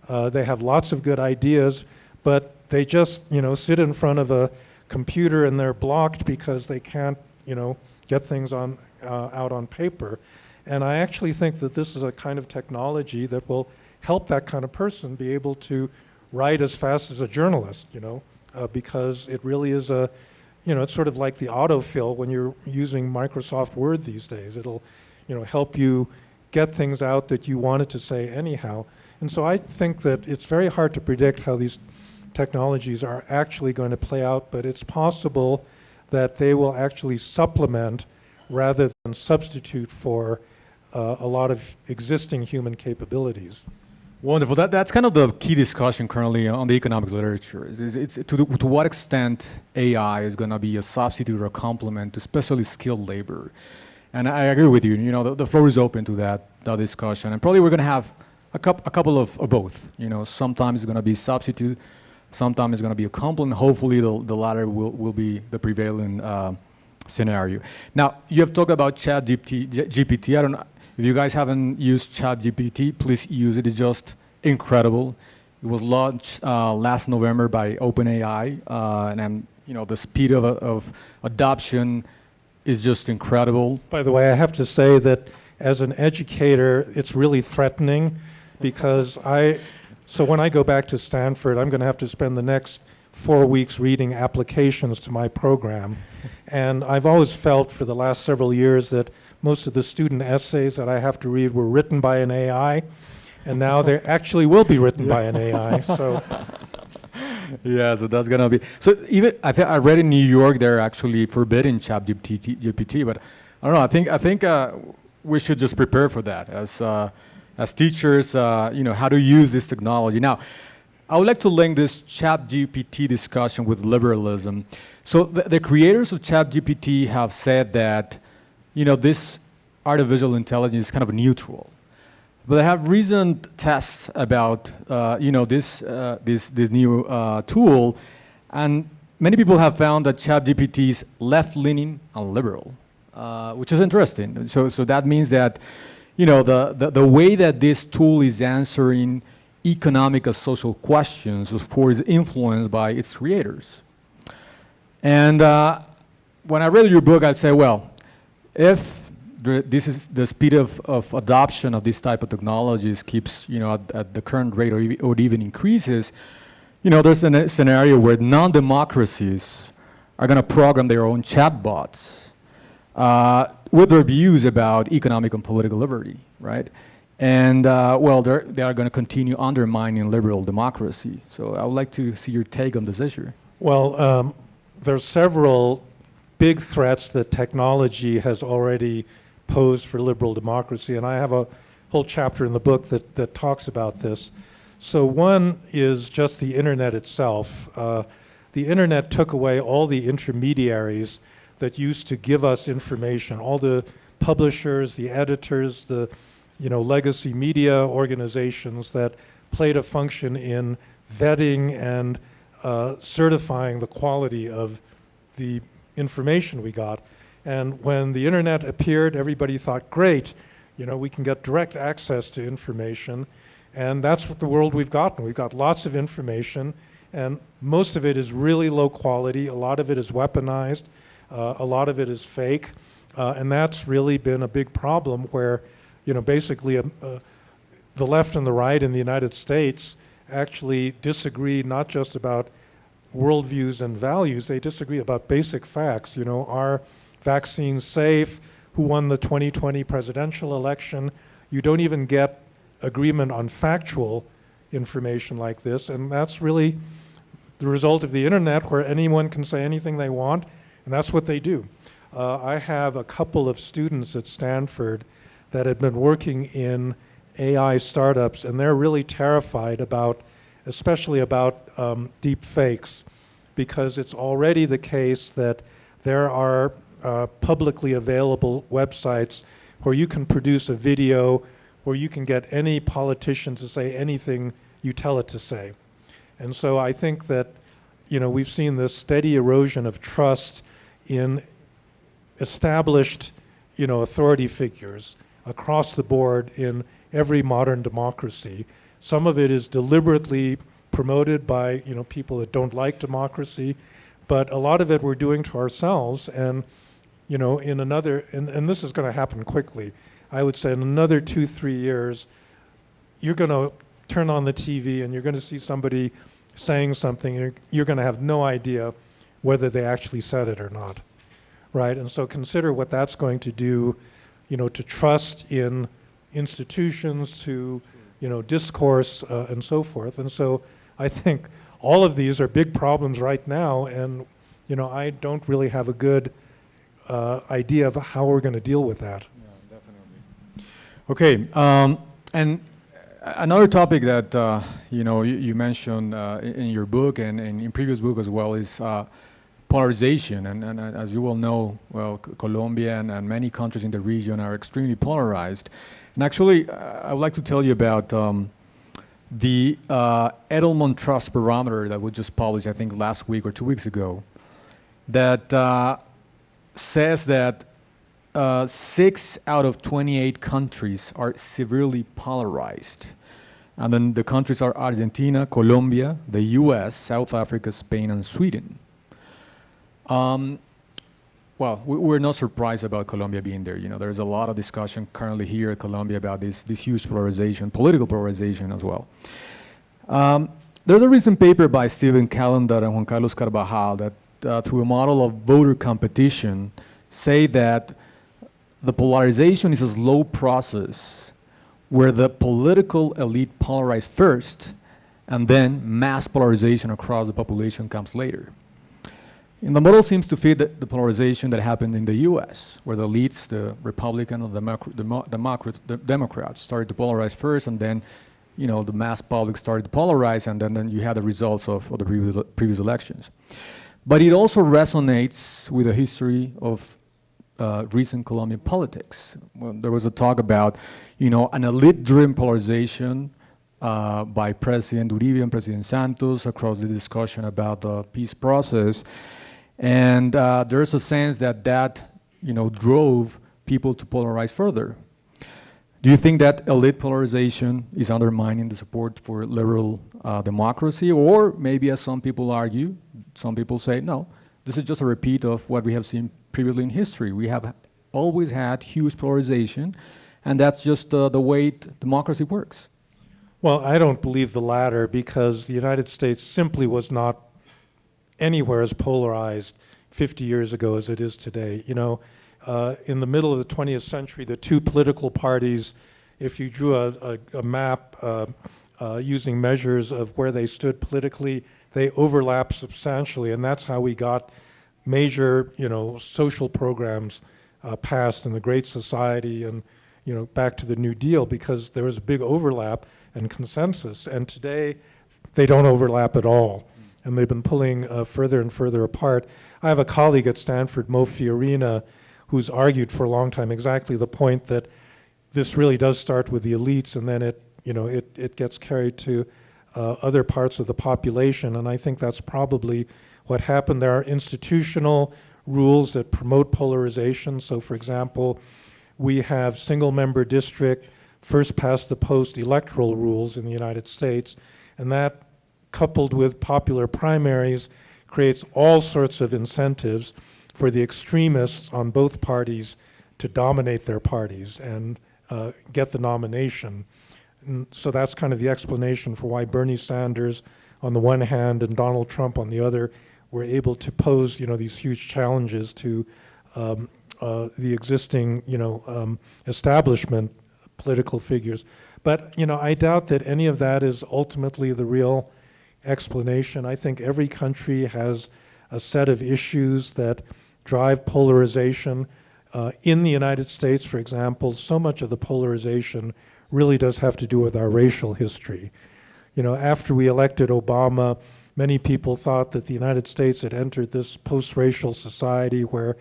They have lots of good ideas, but they just, sit in front of a computer and they're blocked because they can't, get things out on paper. And I actually think that this is a kind of technology that will help that kind of person be able to write as fast as a journalist, because it really is it's sort of like the autofill when you're using Microsoft Word these days. It'll, help you get things out that you wanted to say anyhow. And so I think that it's very hard to predict how these technologies are actually going to play out, but it's possible that they will actually supplement rather than substitute for a lot of existing human capabilities. Wonderful. That's kind of the key discussion currently on the economics literature. It's to what extent AI is going to be a substitute or a complement to especially skilled labor. And I agree with you. The floor is open to that discussion, and probably we're going to have a couple of both. Sometimes it's going to be substitute, sometimes it's going to be a complement. Hopefully, the latter will be the prevailing scenario. Now, you have talked about ChatGPT. I don't know if you guys haven't used ChatGPT. Please use it. It's just incredible. It was launched last November by OpenAI, and the speed of adoption is just incredible. By the way, I have to say that as an educator, it's really threatening because so when I go back to Stanford, I'm going to have to spend the next 4 weeks reading applications to my program. And I've always felt for the last several years that most of the student essays that I have to read were written by an AI, and now they actually will be written by an AI. So. Yeah, so that's gonna be. So even I read in New York they're actually forbidding ChatGPT, but I don't know. I think we should just prepare for that as teachers. How to use this technology. Now, I would like to link this ChatGPT discussion with liberalism. So the creators of ChatGPT have said that this artificial intelligence is kind of neutral. But I have recent tests about this new tool, and many people have found that ChatGPT is left-leaning and liberal, which is interesting. So that means that the way that this tool is answering economic and social questions, of course, is influenced by its creators. And when I read your book, I'd say, well, if this is the speed of adoption of this type of technologies keeps, at the current rate or even increases, there's a scenario where non-democracies are going to program their own chatbots with their views about economic and political liberty, right? And they are going to continue undermining liberal democracy. So I would like to see your take on this issue. Well, there's several big threats that technology has already posed for liberal democracy, and I have a whole chapter in the book that talks about this. So one is just the internet itself. The internet took away all the intermediaries that used to give us information, all the publishers, the editors, the legacy media organizations that played a function in vetting and certifying the quality of the information we got. And when the internet appeared, everybody thought, great, we can get direct access to information. And that's what the world we've gotten. We've got lots of information, and most of it is really low quality. A lot of it is weaponized. A lot of it is fake. And that's really been a big problem where, basically the left and the right in the United States actually disagree not just about worldviews and values, they disagree about basic facts. Are vaccines safe? Who won the 2020 presidential election? You don't even get agreement on factual information like this, and that's really the result of the internet, where anyone can say anything they want, and that's what they do. I have a couple of students at Stanford that had been working in AI startups, and they're really terrified especially about deep fakes, because it's already the case that there are publicly available websites where you can produce a video where you can get any politician to say anything you tell it to say. And so I think that, we've seen this steady erosion of trust in established, authority figures across the board in every modern democracy. Some of it is deliberately promoted by, people that don't like democracy, but a lot of it we're doing to ourselves. And, and this is going to happen quickly. I would say in another 2-3 years, you're going to turn on the TV and you're going to see somebody saying something, you're going to have no idea whether they actually said it or not, right? And so consider what that's going to do, to trust in institutions, to, discourse, and so forth. And so I think all of these are big problems right now, and, I don't really have a good idea of how we're going to deal with that. Yeah, definitely. Okay, and another topic that you mentioned in your book and in previous book as well is polarization. And as you well know, Colombia and many countries in the region are extremely polarized. And actually, I would like to tell you about the Edelman Trust Barometer that we just published, I think, last week or 2 weeks ago, that says that 6 out of 28 countries are severely polarized. And then the countries are Argentina, Colombia, the US, South Africa, Spain, and Sweden. Well, we're not surprised about Colombia being there. There's a lot of discussion currently here at Colombia about this huge polarization, political polarization as well. There's a recent paper by Steven Callender and Juan Carlos Carvajal that through a model of voter competition say that the polarization is a slow process where the political elite polarize first and then mass polarization across the population comes later. And the model seems to fit the polarization that happened in the US, where the elites, the Republican and the Democrats started to polarize first, and then the mass public started to polarize, and then you had the results of the previous elections. But it also resonates with the history of recent Colombian politics. Well, there was a talk about, an elite-driven polarization by President Uribe and President Santos across the discussion about the peace process. And there's a sense that drove people to polarize further. Do you think that elite polarization is undermining the support for liberal democracy? Or maybe, as some people argue, some people say, no, this is just a repeat of what we have seen previously in history. We have always had huge polarization, and that's just the way democracy works. Well, I don't believe the latter, because the United States simply was not anywhere as polarized 50 years ago as it is today. You know, in the middle of the 20th century, the two political parties, if you drew a map using measures of where they stood politically, they overlap substantially, and that's how we got major, you know, social programs passed in the Great Society and, you know, back to the New Deal, because there was a big overlap and consensus. And today, they don't overlap at all, and they've been pulling further and further apart. I have a colleague at Stanford, Mo Fiorina, who's argued for a long time exactly the point that this really does start with the elites, and then it gets carried to other parts of the population, and I think that's probably what happened. There are institutional rules that promote polarization. So, for example, we have single-member district, first-past-the-post electoral rules in the United States, and that, coupled with popular primaries, creates all sorts of incentives for the extremists on both parties to dominate their parties and get the nomination. And so that's kind of the explanation for why Bernie Sanders on the one hand and Donald Trump on the other were able to pose, you know, these huge challenges to the existing, you know, establishment political figures. But, you know, I doubt that any of that is ultimately the real explanation. I think every country has a set of issues that drive polarization. In the United States, for example, so much of the polarization really does have to do with our racial history. You know, after we elected Obama, many people thought that the United States had entered this post-racial society where,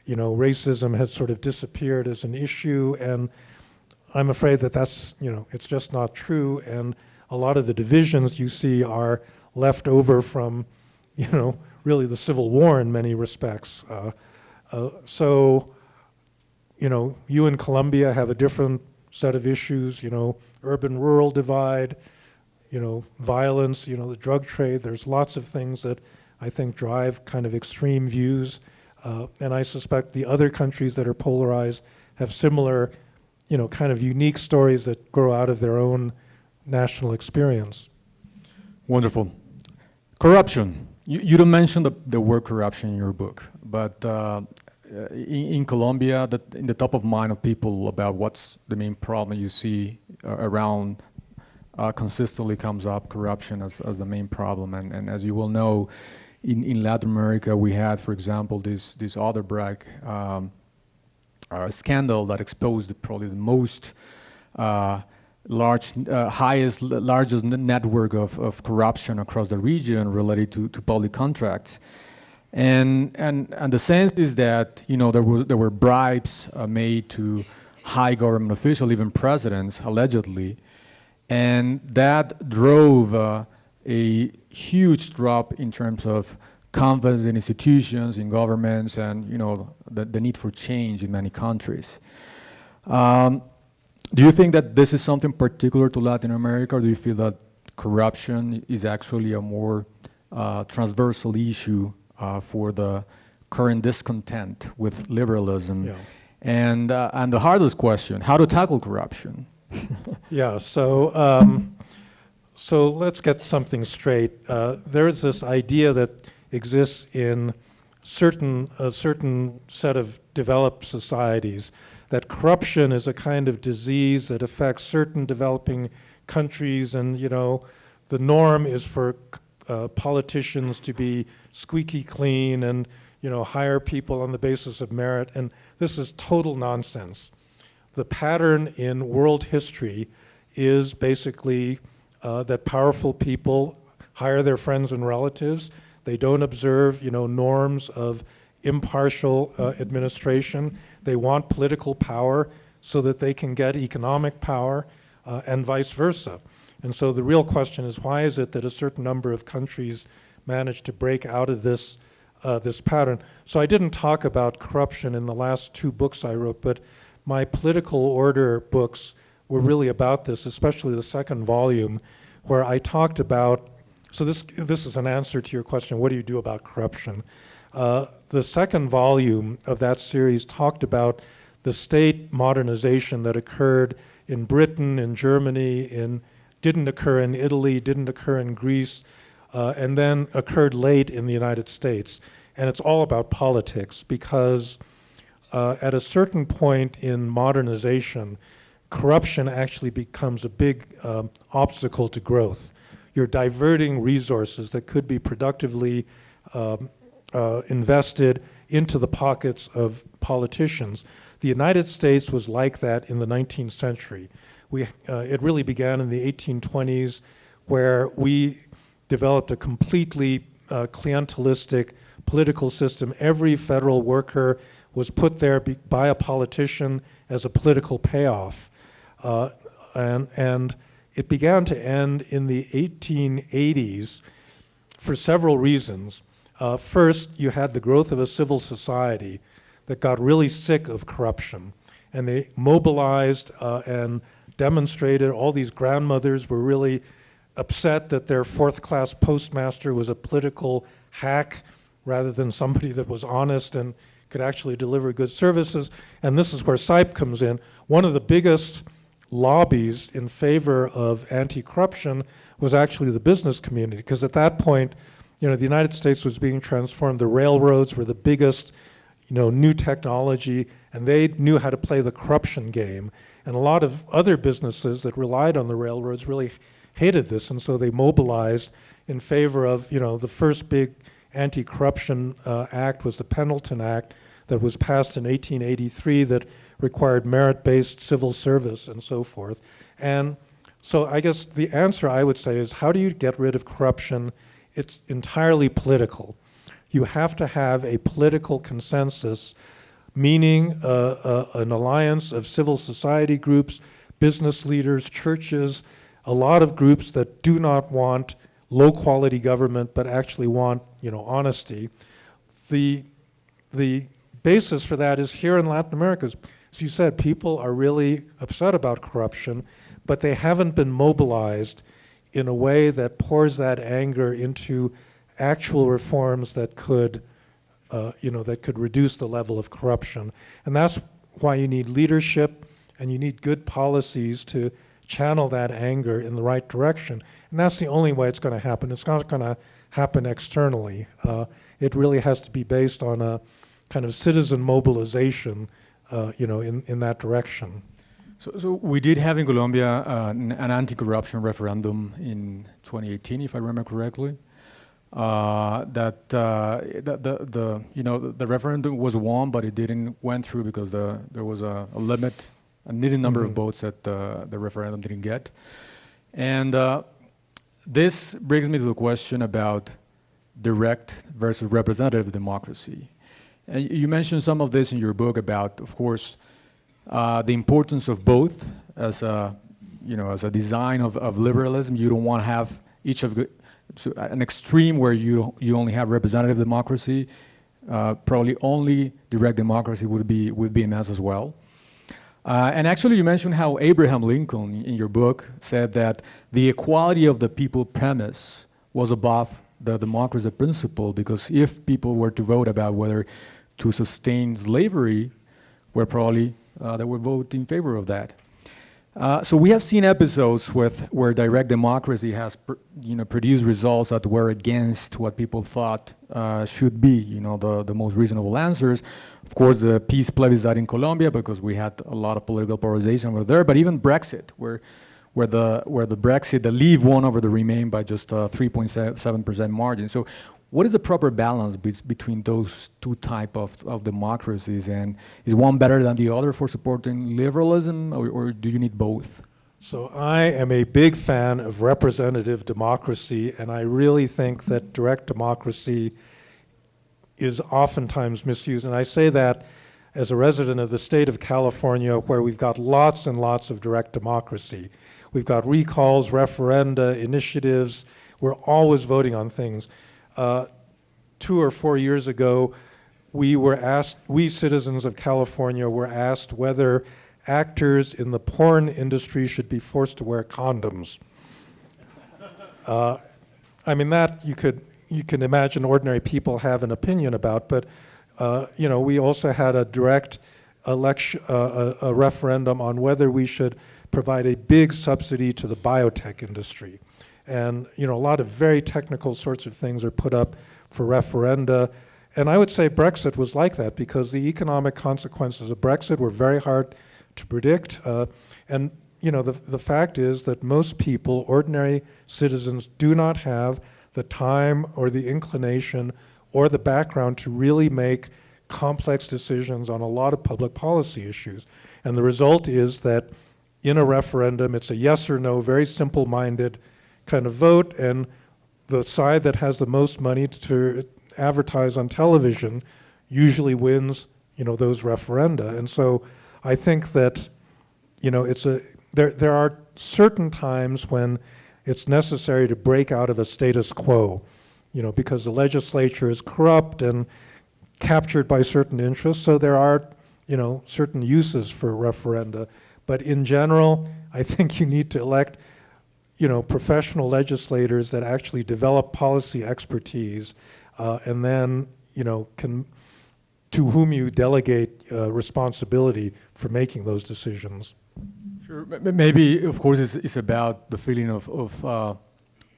you know, racism had sort of disappeared as an issue, and I'm afraid that that's, you know, it's just not true, and a lot of the divisions you see are left over from, you know, really the Civil War in many respects. So, you know, you in Colombia have a different set of issues, you know, urban-rural divide, you know, violence, you know, the drug trade. There's lots of things that I think drive kind of extreme views. And I suspect the other countries that are polarized have similar, you know, kind of unique stories that grow out of their own national experience. Wonderful. Corruption. You don't mention the word corruption in your book, but in Colombia, in the top of mind of people about what's the main problem you see around consistently comes up corruption as the main problem. And as you will know, in Latin America, we had, for example, this Odebrecht scandal that exposed probably the most largest network of corruption across the region related to public contracts. And the sense is that, you know, there were bribes made to high government officials, even presidents, allegedly, and that drove a huge drop in terms of confidence in institutions, in governments, and, you know, the need for change in many countries. Do you think that this is something particular to Latin America, or do you feel that corruption is actually a more transversal issue for the current discontent with liberalism? Yeah. And the hardest question, how to tackle corruption? Yeah, so let's get something straight. There's this idea that exists in a certain set of developed societies that corruption is a kind of disease that affects certain developing countries, and, you know, the norm is for politicians to be squeaky clean and, you know, hire people on the basis of merit, and this is total nonsense. The pattern in world history is basically that powerful people hire their friends and relatives. They don't observe, you know, norms of impartial administration. They want political power so that they can get economic power, and vice versa. And so the real question is, why is it that a certain number of countries manage to break out of this pattern? So I didn't talk about corruption in the last two books I wrote, but my political order books were really about this, especially the second volume, where I talked about So this is an answer to your question, what do you do about corruption? The second volume of that series talked about the state modernization that occurred in Britain, in Germany, didn't occur in Italy, didn't occur in Greece, and then occurred late in the United States. And it's all about politics because at a certain point in modernization, corruption actually becomes a big obstacle to growth. You're diverting resources that could be productively invested into the pockets of politicians. The United States was like that in the 19th century. It really began in the 1820s, where we developed a completely clientelistic political system. Every federal worker was put there by a politician as a political payoff. And it began to end in the 1880s for several reasons. First, you had the growth of a civil society that got really sick of corruption. And they mobilized and demonstrated. All these grandmothers were really upset that their fourth-class postmaster was a political hack rather than somebody that was honest and could actually deliver good services. And this is where CIPE comes in. One of the biggest lobbies in favor of anti-corruption was actually the business community, because at that point, the United States was being transformed. The railroads were the biggest, new technology, and they knew how to play the corruption game. And a lot of other businesses that relied on the railroads really hated this, and so they mobilized in favor of, the first big anti-corruption act was the Pendleton Act that was passed in 1883 that required merit-based civil service and so forth. And so I guess the answer I would say is, how do you get rid of corruption? It's entirely political. You have to have a political consensus, meaning an alliance of civil society groups, business leaders, churches, a lot of groups that do not want low-quality government but actually want, honesty. The basis for that is here in Latin America. As you said, people are really upset about corruption, but they haven't been mobilized in a way that pours that anger into actual reforms that could, that could reduce the level of corruption. And that's why you need leadership and you need good policies to channel that anger in the right direction. And that's the only way it's going to happen. It's not going to happen externally. It really has to be based on a kind of citizen mobilization, in that direction. So we did have in Colombia an anti-corruption referendum in 2018, if I remember correctly. The referendum was won, but it didn't went through because there was a limit, a needed number of votes that the referendum didn't get. And this brings me to the question about direct versus representative democracy. And you mentioned some of this in your book about, of course, the importance of both as a design of liberalism. You don't want to have an extreme where you only have representative democracy. Probably only direct democracy would be a mess as well. And actually, you mentioned how Abraham Lincoln, in your book, said that the equality of the people premise was above the democracy principle, because if people were to vote about whether to sustain slavery, they would vote in favor of that. So we have seen episodes where direct democracy has produced results that were against what people thought should be the most reasonable answers. Of course, the peace plebiscite in Colombia, because we had a lot of political polarization over there, but even Brexit, where the Leave won over the Remain by just a 3.7% margin. So what is the proper balance between those two type of democracies, and is one better than the other for supporting liberalism, or do you need both? So I am a big fan of representative democracy, and I really think that direct democracy is oftentimes misused. And I say that as a resident of the state of California, where we've got lots and lots of direct democracy. We've got recalls, referenda, initiatives. We're always voting on things. 2 or 4 years ago, we citizens of California were asked whether actors in the porn industry should be forced to wear condoms. I mean, that you can imagine ordinary people have an opinion about, but we also had a direct election, a referendum on whether we should provide a big subsidy to the biotech industry. And a lot of very technical sorts of things are put up for referenda. And I would say Brexit was like that, because the economic consequences of Brexit were very hard to predict. And the fact is that most people, ordinary citizens, do not have the time or the inclination or the background to really make complex decisions on a lot of public policy issues. And the result is that in a referendum, it's a yes or no, very simple-minded kind of vote, and the side that has the most money to advertise on television usually wins, those referenda. And so I think that, there are certain times when it's necessary to break out of a status quo, because the legislature is corrupt and captured by certain interests. So there are, certain uses for referenda. But in general, I think you need to elect, professional legislators that actually develop policy expertise, and then, to whom you delegate responsibility for making those decisions. Sure. Maybe, of course, it's about the feeling of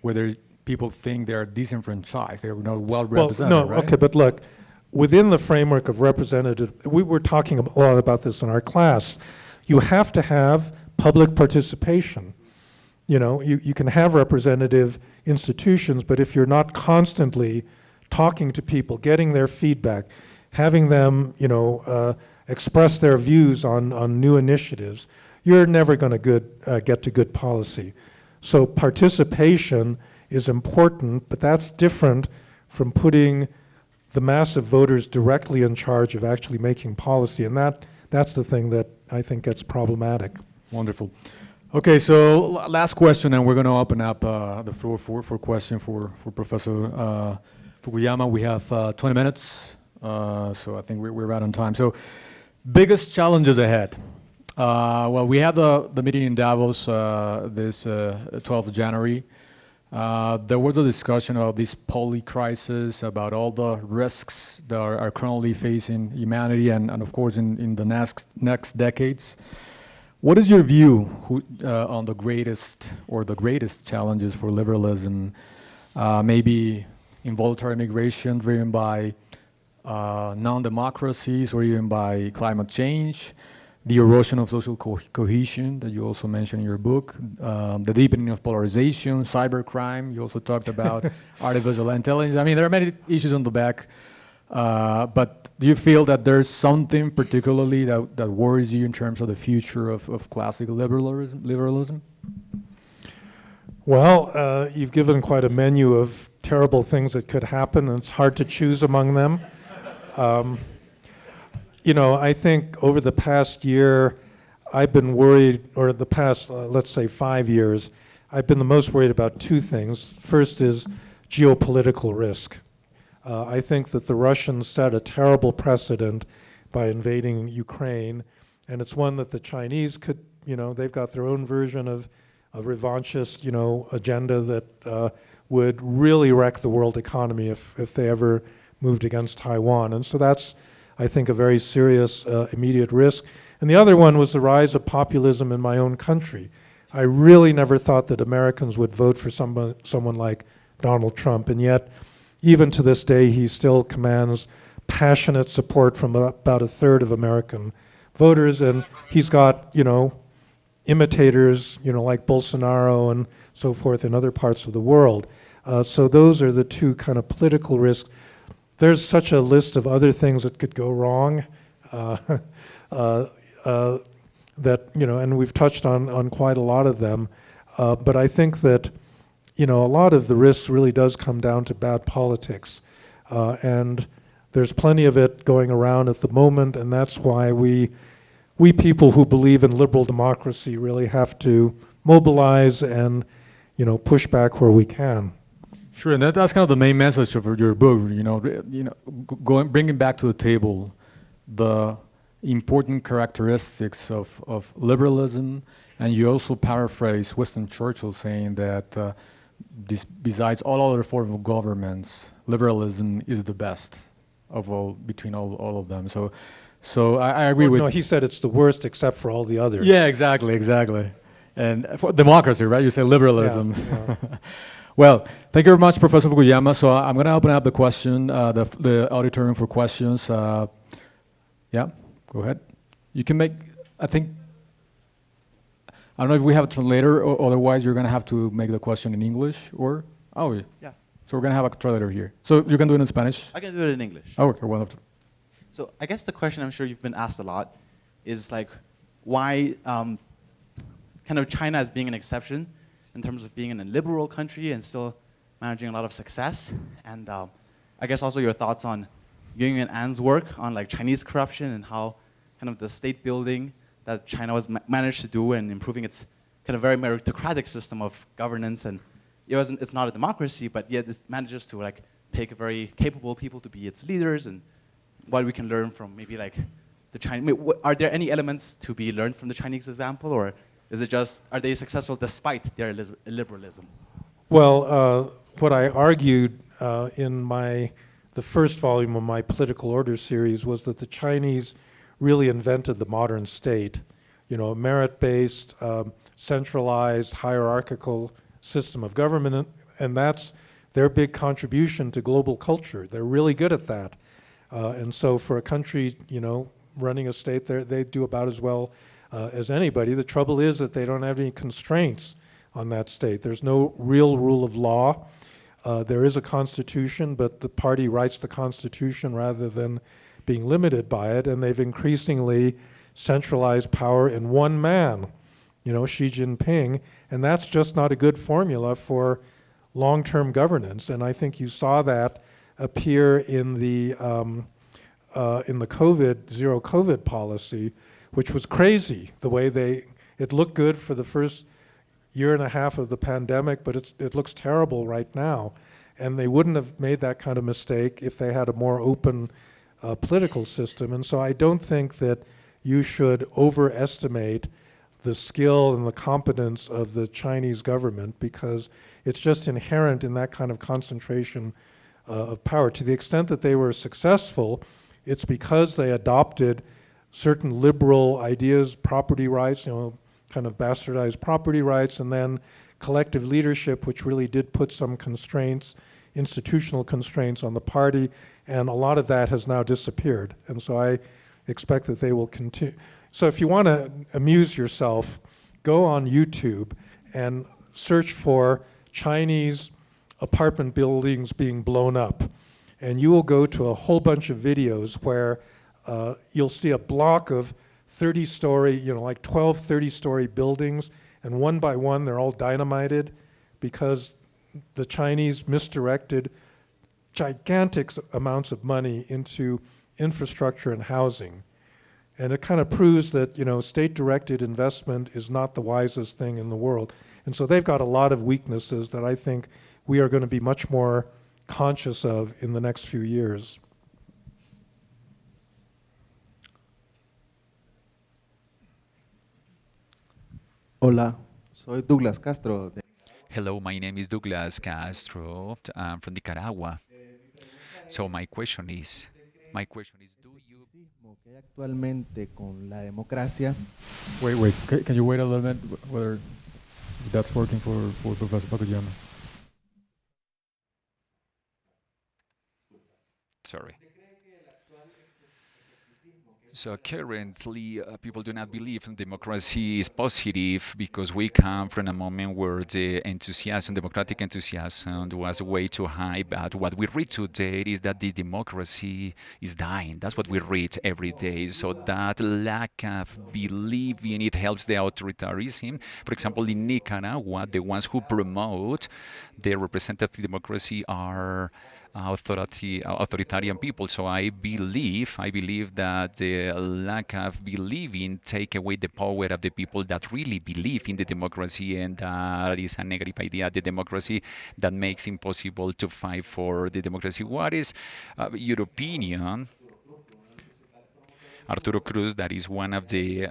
whether people think they're disenfranchised, they're not well represented, no, right? Okay, but look, within the framework of representative, we were talking a lot about this in our class, you have to have public participation. You can have representative institutions, but if you're not constantly talking to people, getting their feedback, having them, express their views on new initiatives, you're never going to get to good policy. So participation is important, but that's different from putting the massive voters directly in charge of actually making policy, and that's the thing that I think gets problematic. Wonderful. Okay, so last question, and we're going to open up the floor for question for Professor Fukuyama. We have 20 minutes, so I think we're right on time. So, biggest challenges ahead. Well, we had the meeting in Davos this 12th of January. There was a discussion about this poly crisis, about all the risks that are currently facing humanity and of course in the next decades. What is your view on the greatest challenges for liberalism? Maybe involuntary migration driven by non-democracies or even by climate change, the erosion of social cohesion that you also mentioned in your book, the deepening of polarization, cybercrime. You also talked about artificial intelligence. I mean, there are many issues on the back. But do you feel that there's something particularly that worries you in terms of the future of classical liberalism? Well, you've given quite a menu of terrible things that could happen, and it's hard to choose among them. I think over the past year, I've been worried, or the past, let's say 5 years, I've been the most worried about two things. First is geopolitical risk. I think that the Russians set a terrible precedent by invading Ukraine, and it's one that the Chinese could, they've got their own version of a revanchist, agenda that would really wreck the world economy if they ever moved against Taiwan. And so that's, I think, a very serious immediate risk. And the other one was the rise of populism in my own country. I really never thought that Americans would vote for someone like Donald Trump, and yet even to this day, he still commands passionate support from about a third of American voters, and he's got, imitators, like Bolsonaro and so forth in other parts of the world. So those are the two kind of political risks. There's such a list of other things that could go wrong that, and we've touched on quite a lot of them. But I think that a lot of the risk really does come down to bad politics. And there's plenty of it going around at the moment, and that's why we people who believe in liberal democracy really have to mobilize and, push back where we can. Sure, and that's kind of the main message of your book, bringing back to the table the important characteristics of liberalism, and you also paraphrase Winston Churchill saying that besides all other forms of governments, liberalism is the best of all, between all of them. So I agree with. No, he said it's the worst except for all the others. Yeah, exactly. And for democracy, right? You say liberalism. Yeah. Well, thank you very much, Professor Fukuyama. So I'm going to open up the question, the auditorium for questions. Yeah, go ahead. You can make, I don't know if we have a translator, or otherwise you're going to have to make the question in English, or? Oh, Yeah. So we're going to have a translator here. So you can do it in Spanish? I can do it in English. Oh, okay, wonderful. So I guess the question I'm sure you've been asked a lot is like, why kind of China as being an exception in terms of being in a liberal country and still managing a lot of success. And I guess also your thoughts on Yung and An's work on like Chinese corruption and how kind of the state building that China was managed to do and improving its kind of very meritocratic system of governance. And it's not a democracy, but yet it manages to like pick very capable people to be its leaders, and what we can learn from maybe like the Chinese. Are there any elements to be learned from the Chinese example, or is it just, are they successful despite their liberalism? Well, what I argued in the first volume of my Political Order series was that the Chinese really invented the modern state, a merit-based, centralized, hierarchical system of government, and that's their big contribution to global culture. They're really good at that. And so for a country, running a state, they do about as well as anybody. The trouble is that they don't have any constraints on that state. There's no real rule of law. There is a constitution, but the party writes the constitution rather than being limited by it, and they've increasingly centralized power in one man, Xi Jinping, and that's just not a good formula for long-term governance. And I think you saw that appear in the zero COVID policy, which was crazy. The way it looked good for the first year and a half of the pandemic, but it looks terrible right now. And they wouldn't have made that kind of mistake if they had a more open political system. And so I don't think that you should overestimate the skill and the competence of the Chinese government, because it's just inherent in that kind of concentration of power. To the extent that they were successful, it's because they adopted certain liberal ideas, property rights, kind of bastardized property rights, and then collective leadership, which really did put some constraints, institutional constraints on the party, and a lot of that has now disappeared. And so I expect that they will continue. So if you want to amuse yourself, go on YouTube and search for Chinese apartment buildings being blown up. And you will go to a whole bunch of videos where you'll see a block of 30-story, like 12 30-story buildings, and one by one they're all dynamited because the Chinese misdirected gigantic amounts of money into infrastructure and housing. And it kind of proves that, state-directed investment is not the wisest thing in the world. And so they've got a lot of weaknesses that I think we are going to be much more conscious of in the next few years. Hola, soy Douglas Castro. Hello, my name is Douglas Castro. I'm from Nicaragua. So my question is, do you... Que hay actualmente con la democracia. Wait, can you wait a little bit, whether that's working for Professor Fukuyama? Sorry. So currently, people do not believe democracy is positive because we come from a moment where the enthusiasm, democratic enthusiasm, was way too high. But what we read today is that the democracy is dying. That's what we read every day. So that lack of belief in it helps the authoritarianism. For example, in Nicaragua, the ones who promote the representative democracy are authoritarian people. So I believe that the lack of believing take away the power of the people that really believe in the democracy, and that is a negative idea, the democracy, that makes impossible to fight for the democracy. What is your opinion? Arturo Cruz, that is one of the,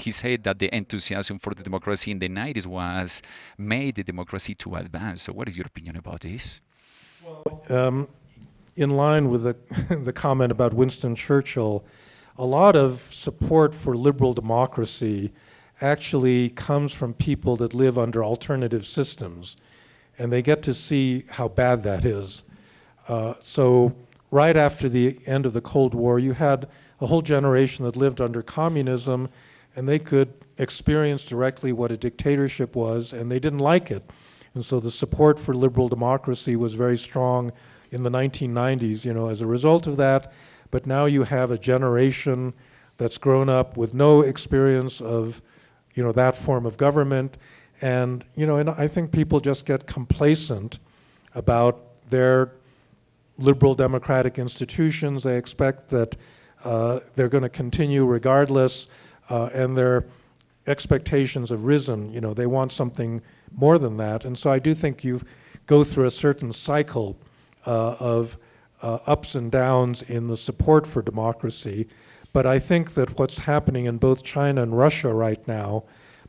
he said that the enthusiasm for the democracy in the 90s was made the democracy to advance. So what is your opinion about this? In line with the comment about Winston Churchill, a lot of support for liberal democracy actually comes from people that live under alternative systems, and they get to see how bad that is. So right after the end of the Cold War, you had a whole generation that lived under communism, and they could experience directly what a dictatorship was, and they didn't like it. And so the support for liberal democracy was very strong in the 1990s, as a result of that. But now you have a generation that's grown up with no experience of, that form of government. And, and I think people just get complacent about their liberal democratic institutions. They expect that they're going to continue regardless, and their expectations have risen. They want something more than that. And so I do think you go through a certain cycle of ups and downs in the support for democracy. But I think that what's happening in both China and Russia right now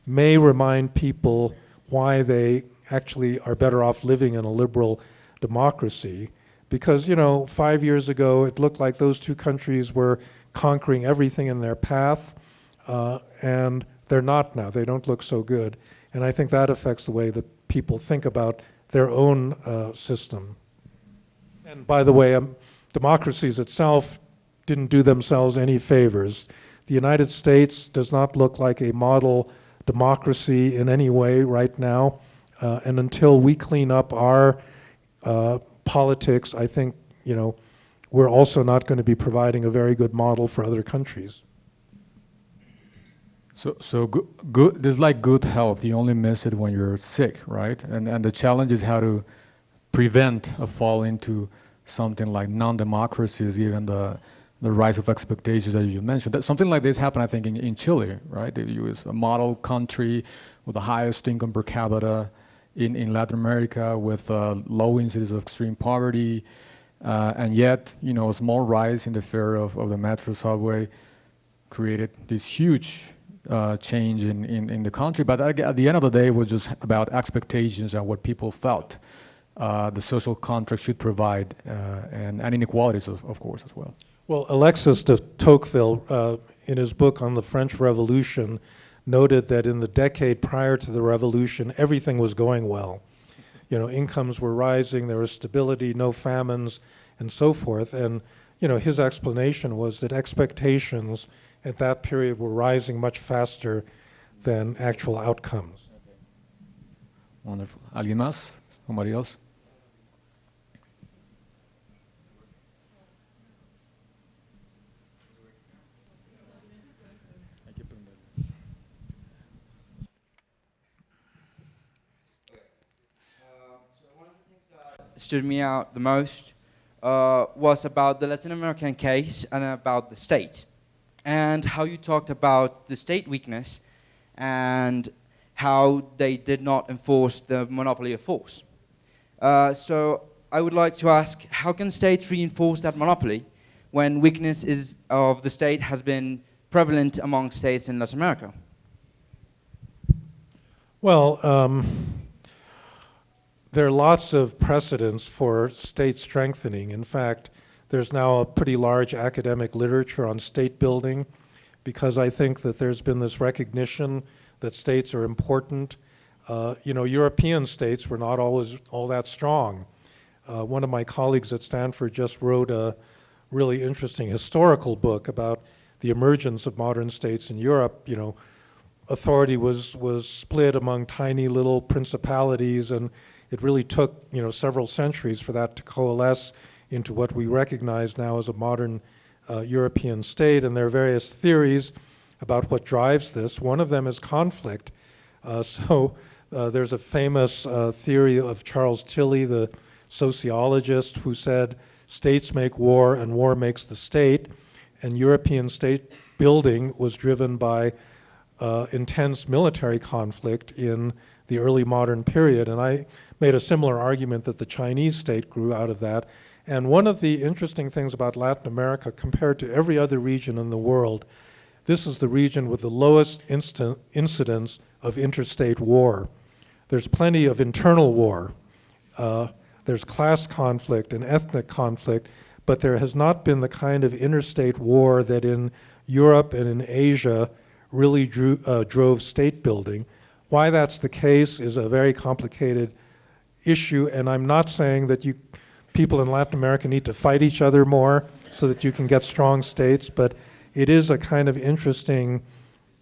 may remind people why they actually are better off living in a liberal democracy. Because, 5 years ago, it looked like those two countries were conquering everything in their path, and they're not now. They don't look so good. And I think that affects the way that people think about their own system. And by the way, democracies itself didn't do themselves any favors. The United States does not look like a model democracy in any way right now. And until we clean up our politics, I think, we're also not going to be providing a very good model for other countries. So good. There's like good health. You only miss it when you're sick, right? And the challenge is how to prevent a fall into something like non-democracies, given the rise of expectations that you mentioned. That something like this happened, I think, in Chile, right? It was a model country with the highest income per capita in Latin America, with low incidence of extreme poverty, and yet, a small rise in the fare of the metro subway created this huge change in the country. But at the end of the day, it was just about expectations and what people felt the social contract should provide, and inequalities, of course, as well. Well, Alexis de Tocqueville, in his book on the French Revolution, noted that in the decade prior to the revolution, everything was going well. Incomes were rising, there was stability, no famines, and so forth. And, his explanation was that expectations at that period were rising much faster than actual outcomes. Wonderful. ¿Alguien más? Somebody else? Stood me out the most was about the Latin American case and about the state, and how you talked about the state weakness and how they did not enforce the monopoly of force. So I would like to ask, how can states reinforce that monopoly when weakness of the state has been prevalent among states in Latin America? Well, there are lots of precedents for state strengthening. In fact, there's now a pretty large academic literature on state building, because I think that there's been this recognition that states are important. European states were not always all that strong. One of my colleagues at Stanford just wrote a really interesting historical book about the emergence of modern states in Europe. Authority was split among tiny little principalities, and it really took, several centuries for that to coalesce into what we recognize now as a modern European state. And there are various theories about what drives this. One of them is conflict. There's a famous theory of Charles Tilly, the sociologist, who said states make war and war makes the state. And European state building was driven by intense military conflict in the early modern period. And I made a similar argument that the Chinese state grew out of that. And one of the interesting things about Latin America compared to every other region in the world, this is the region with the lowest incidence of interstate war. There's plenty of internal war. There's class conflict and ethnic conflict, but there has not been the kind of interstate war that in Europe and in Asia really drove state building. Why that's the case is a very complicated issue, and I'm not saying that people in Latin America need to fight each other more so that you can get strong states, but it is a kind of interesting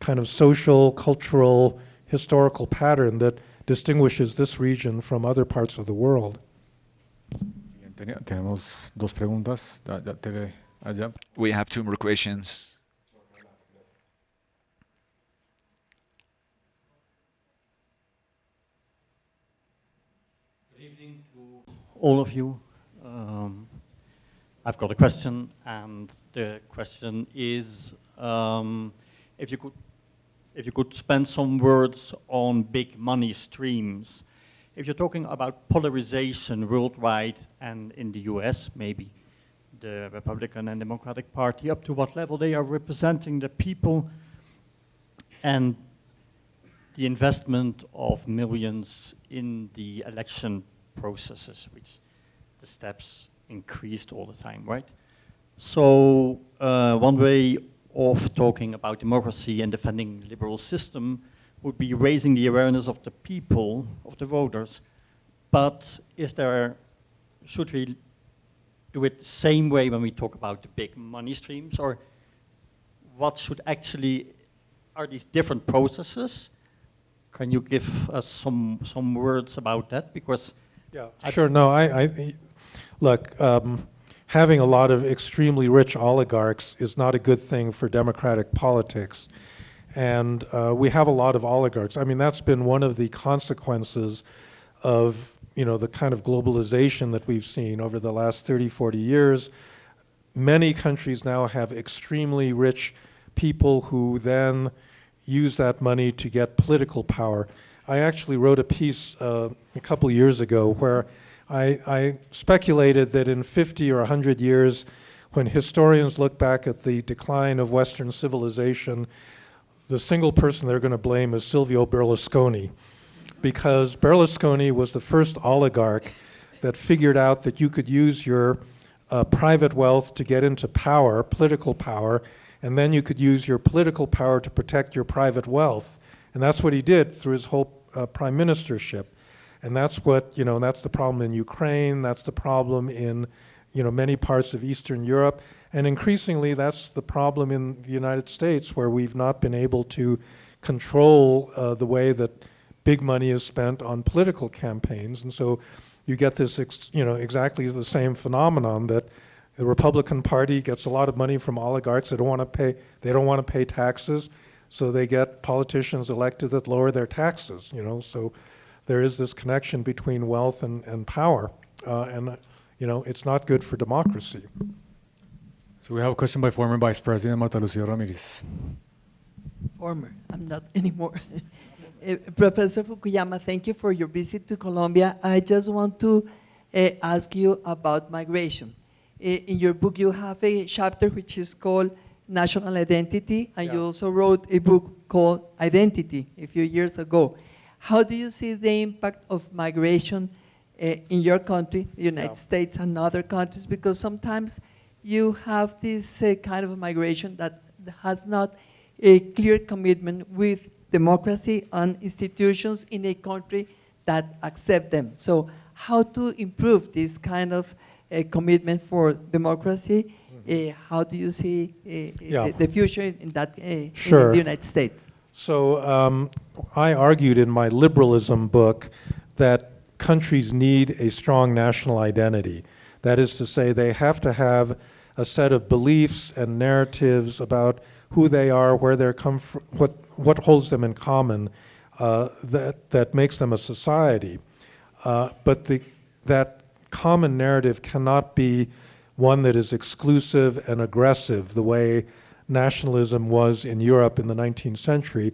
kind of social, cultural, historical pattern that distinguishes this region from other parts of the world. Tenemos dos preguntas. Allá. We have 2 more questions. Good evening to all of you. I've got a question, and the question is if you could spend some words on big money streams. If you're talking about polarization worldwide and in the US, maybe the Republican and Democratic Party, up to what level they are representing the people and the investment of millions in the election processes, which the steps increased all the time, right? So one way of talking about democracy and defending liberal system would be raising the awareness of the people, of the voters, but should we do it the same way when we talk about the big money streams, or what should actually, are these different processes? Can you give us some words about that? Because yeah, sure. No, look, having a lot of extremely rich oligarchs is not a good thing for democratic politics. And we have a lot of oligarchs. I mean, that's been one of the consequences of, the kind of globalization that we've seen over the last 30, 40 years. Many countries now have extremely rich people who then use that money to get political power. I actually wrote a piece a couple years ago where I speculated that in 50 or 100 years, when historians look back at the decline of Western civilization, the single person they're going to blame is Silvio Berlusconi, because Berlusconi was the first oligarch that figured out that you could use your private wealth to get into power, political power, and then you could use your political power to protect your private wealth. And that's what he did through his whole prime ministership. And that's what, that's the problem in Ukraine, that's the problem in, many parts of Eastern Europe. And increasingly, that's the problem in the United States, where we've not been able to control the way that big money is spent on political campaigns. And so you get this, exactly the same phenomenon that the Republican Party gets a lot of money from oligarchs. They don't want to pay taxes, so they get politicians elected that lower their taxes. So there is this connection between wealth and power, and it's not good for democracy. So we have a question by former Vice President Marta Lucía Ramírez. Former, I'm not anymore. Professor Fukuyama, thank you for your visit to Colombia. I just want to ask you about migration. In your book, you have a chapter which is called National Identity, and you also wrote a book called Identity a few years ago. How do you see the impact of migration in your country, the United States, and other countries? Because sometimes you have this kind of migration that has not a clear commitment with democracy and institutions in a country that accept them. So how to improve this kind of commitment for democracy? How do you see the future in that in the United States? So I argued in my liberalism book that countries need a strong national identity. That is to say, they have to have a set of beliefs and narratives about who they are, where they come from, what holds them in common, that makes them a society. But that common narrative cannot be one that is exclusive and aggressive, the way nationalism was in Europe in the 19th century.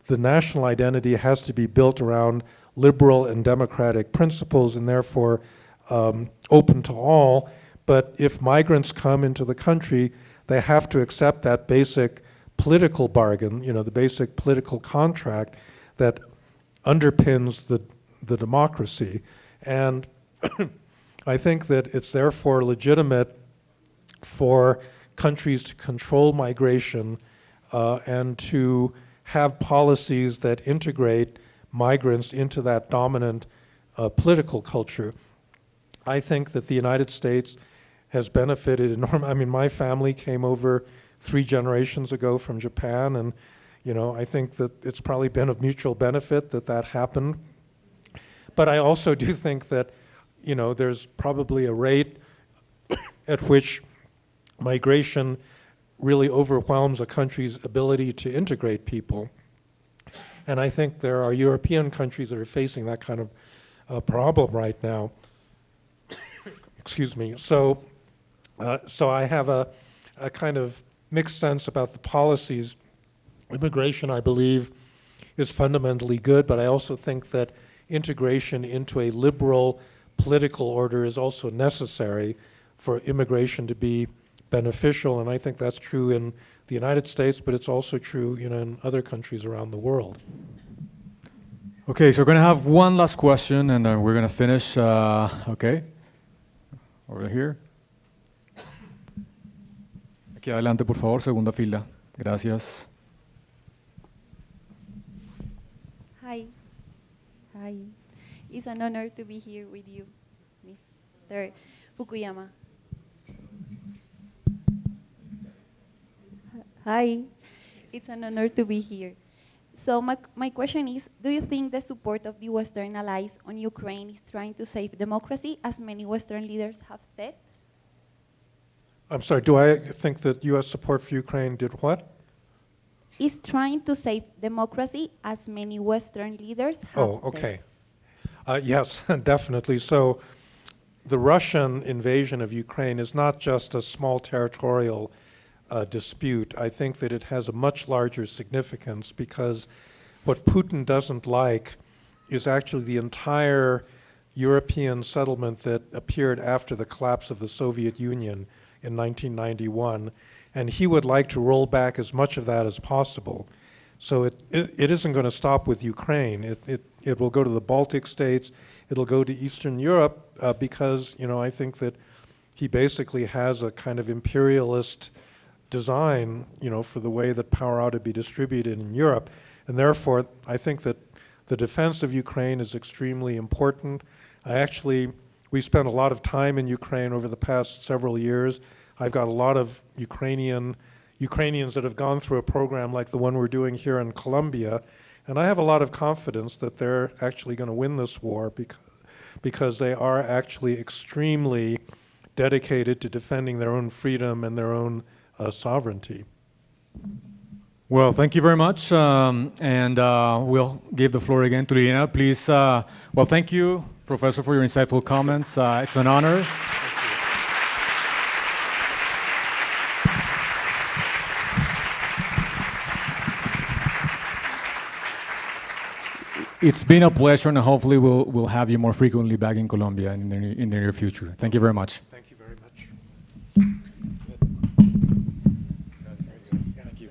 The national identity has to be built around liberal and democratic principles, and therefore open to all, But if migrants come into the country, they have to accept that basic political bargain, the basic political contract that underpins the democracy. And I think that it's therefore legitimate for countries to control migration and to have policies that integrate migrants into that dominant political culture. I think that the United States has benefited enormously. I mean, my family came over 3 generations ago from Japan, and I think that it's probably been of mutual benefit that happened. But I also do think that there's probably a rate at which migration really overwhelms a country's ability to integrate people. And I think there are European countries that are facing that kind of problem right now. Excuse me. So I have a kind of mixed sense about the policies. Immigration, I believe, is fundamentally good, but I also think that integration into a liberal political order is also necessary for immigration to be beneficial, and I think that's true in the United States, but it's also true in other countries around the world. Okay, so we're going to have one last question, and then we're going to finish. Okay, over here. Aquí adelante, por favor, segunda fila. Gracias. Hi. Hi. It's an honor to be here with you, Mr. Fukuyama. Hi. It's an honor to be here. So my question is, do you think the support of the Western allies on Ukraine is trying to save democracy, as many Western leaders have said? I'm sorry, do I think that U.S. support for Ukraine did what? Is trying to save democracy, as many Western leaders have said. Oh, okay. Yes, definitely. So the Russian invasion of Ukraine is not just a small territorial dispute. I think that it has a much larger significance, because what Putin doesn't like is actually the entire European settlement that appeared after the collapse of the Soviet Union in 1991, and he would like to roll back as much of that as possible. So it isn't going to stop with Ukraine. It will go to the Baltic states. It'll go to Eastern Europe because I think that he basically has a kind of imperialist design for the way that power ought to be distributed in Europe, and therefore I think that the defense of Ukraine is extremely important. We spent a lot of time in Ukraine over the past several years. I've got a lot of Ukrainians that have gone through a program like the one we're doing here in Colombia, and I have a lot of confidence that they're actually going to win this war because they are actually extremely dedicated to defending their own freedom and their own sovereignty. Well, thank you very much, and we'll give the floor again to Liliana. Please, well, thank you, Professor, for your insightful comments. It's an honor. It's been a pleasure, and hopefully we'll have you more frequently back in Colombia in the near future. Thank you very much. Thank you very much. Thank you.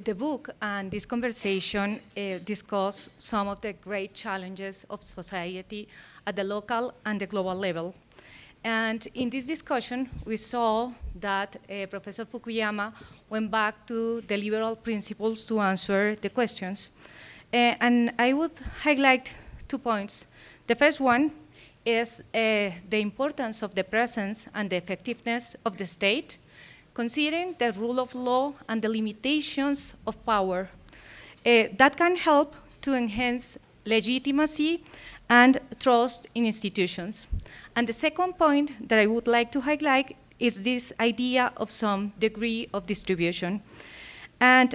The book and this conversation discuss some of the great challenges of society at the local and the global level. And in this discussion, we saw that Professor Fukuyama went back to the liberal principles to answer the questions. And I would highlight 2 points. The first one is the importance of the presence and the effectiveness of the state, considering the rule of law and the limitations of power. That can help to enhance legitimacy and trust in institutions. And the second point that I would like to highlight is this idea of some degree of distribution. And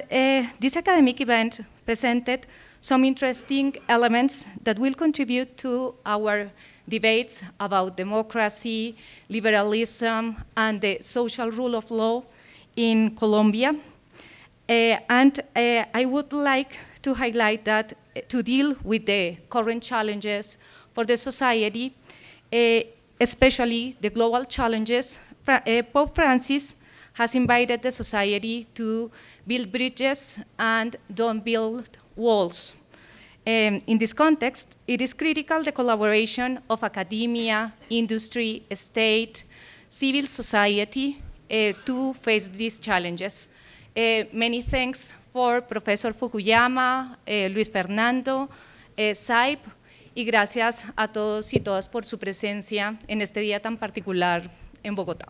this academic event presented some interesting elements that will contribute to our debates about democracy, liberalism, and the social rule of law in Colombia. And I would like to highlight that to deal with the current challenges for the society, especially the global challenges, Pope Francis has invited the society to build bridges and don't build walls. In this context, it is critical the collaboration of academia, industry, state, civil society to face these challenges. Many thanks for Professor Fukuyama, Luis Fernando, CIPE, y gracias a todos y todas por su presencia en este día tan particular en Bogotá.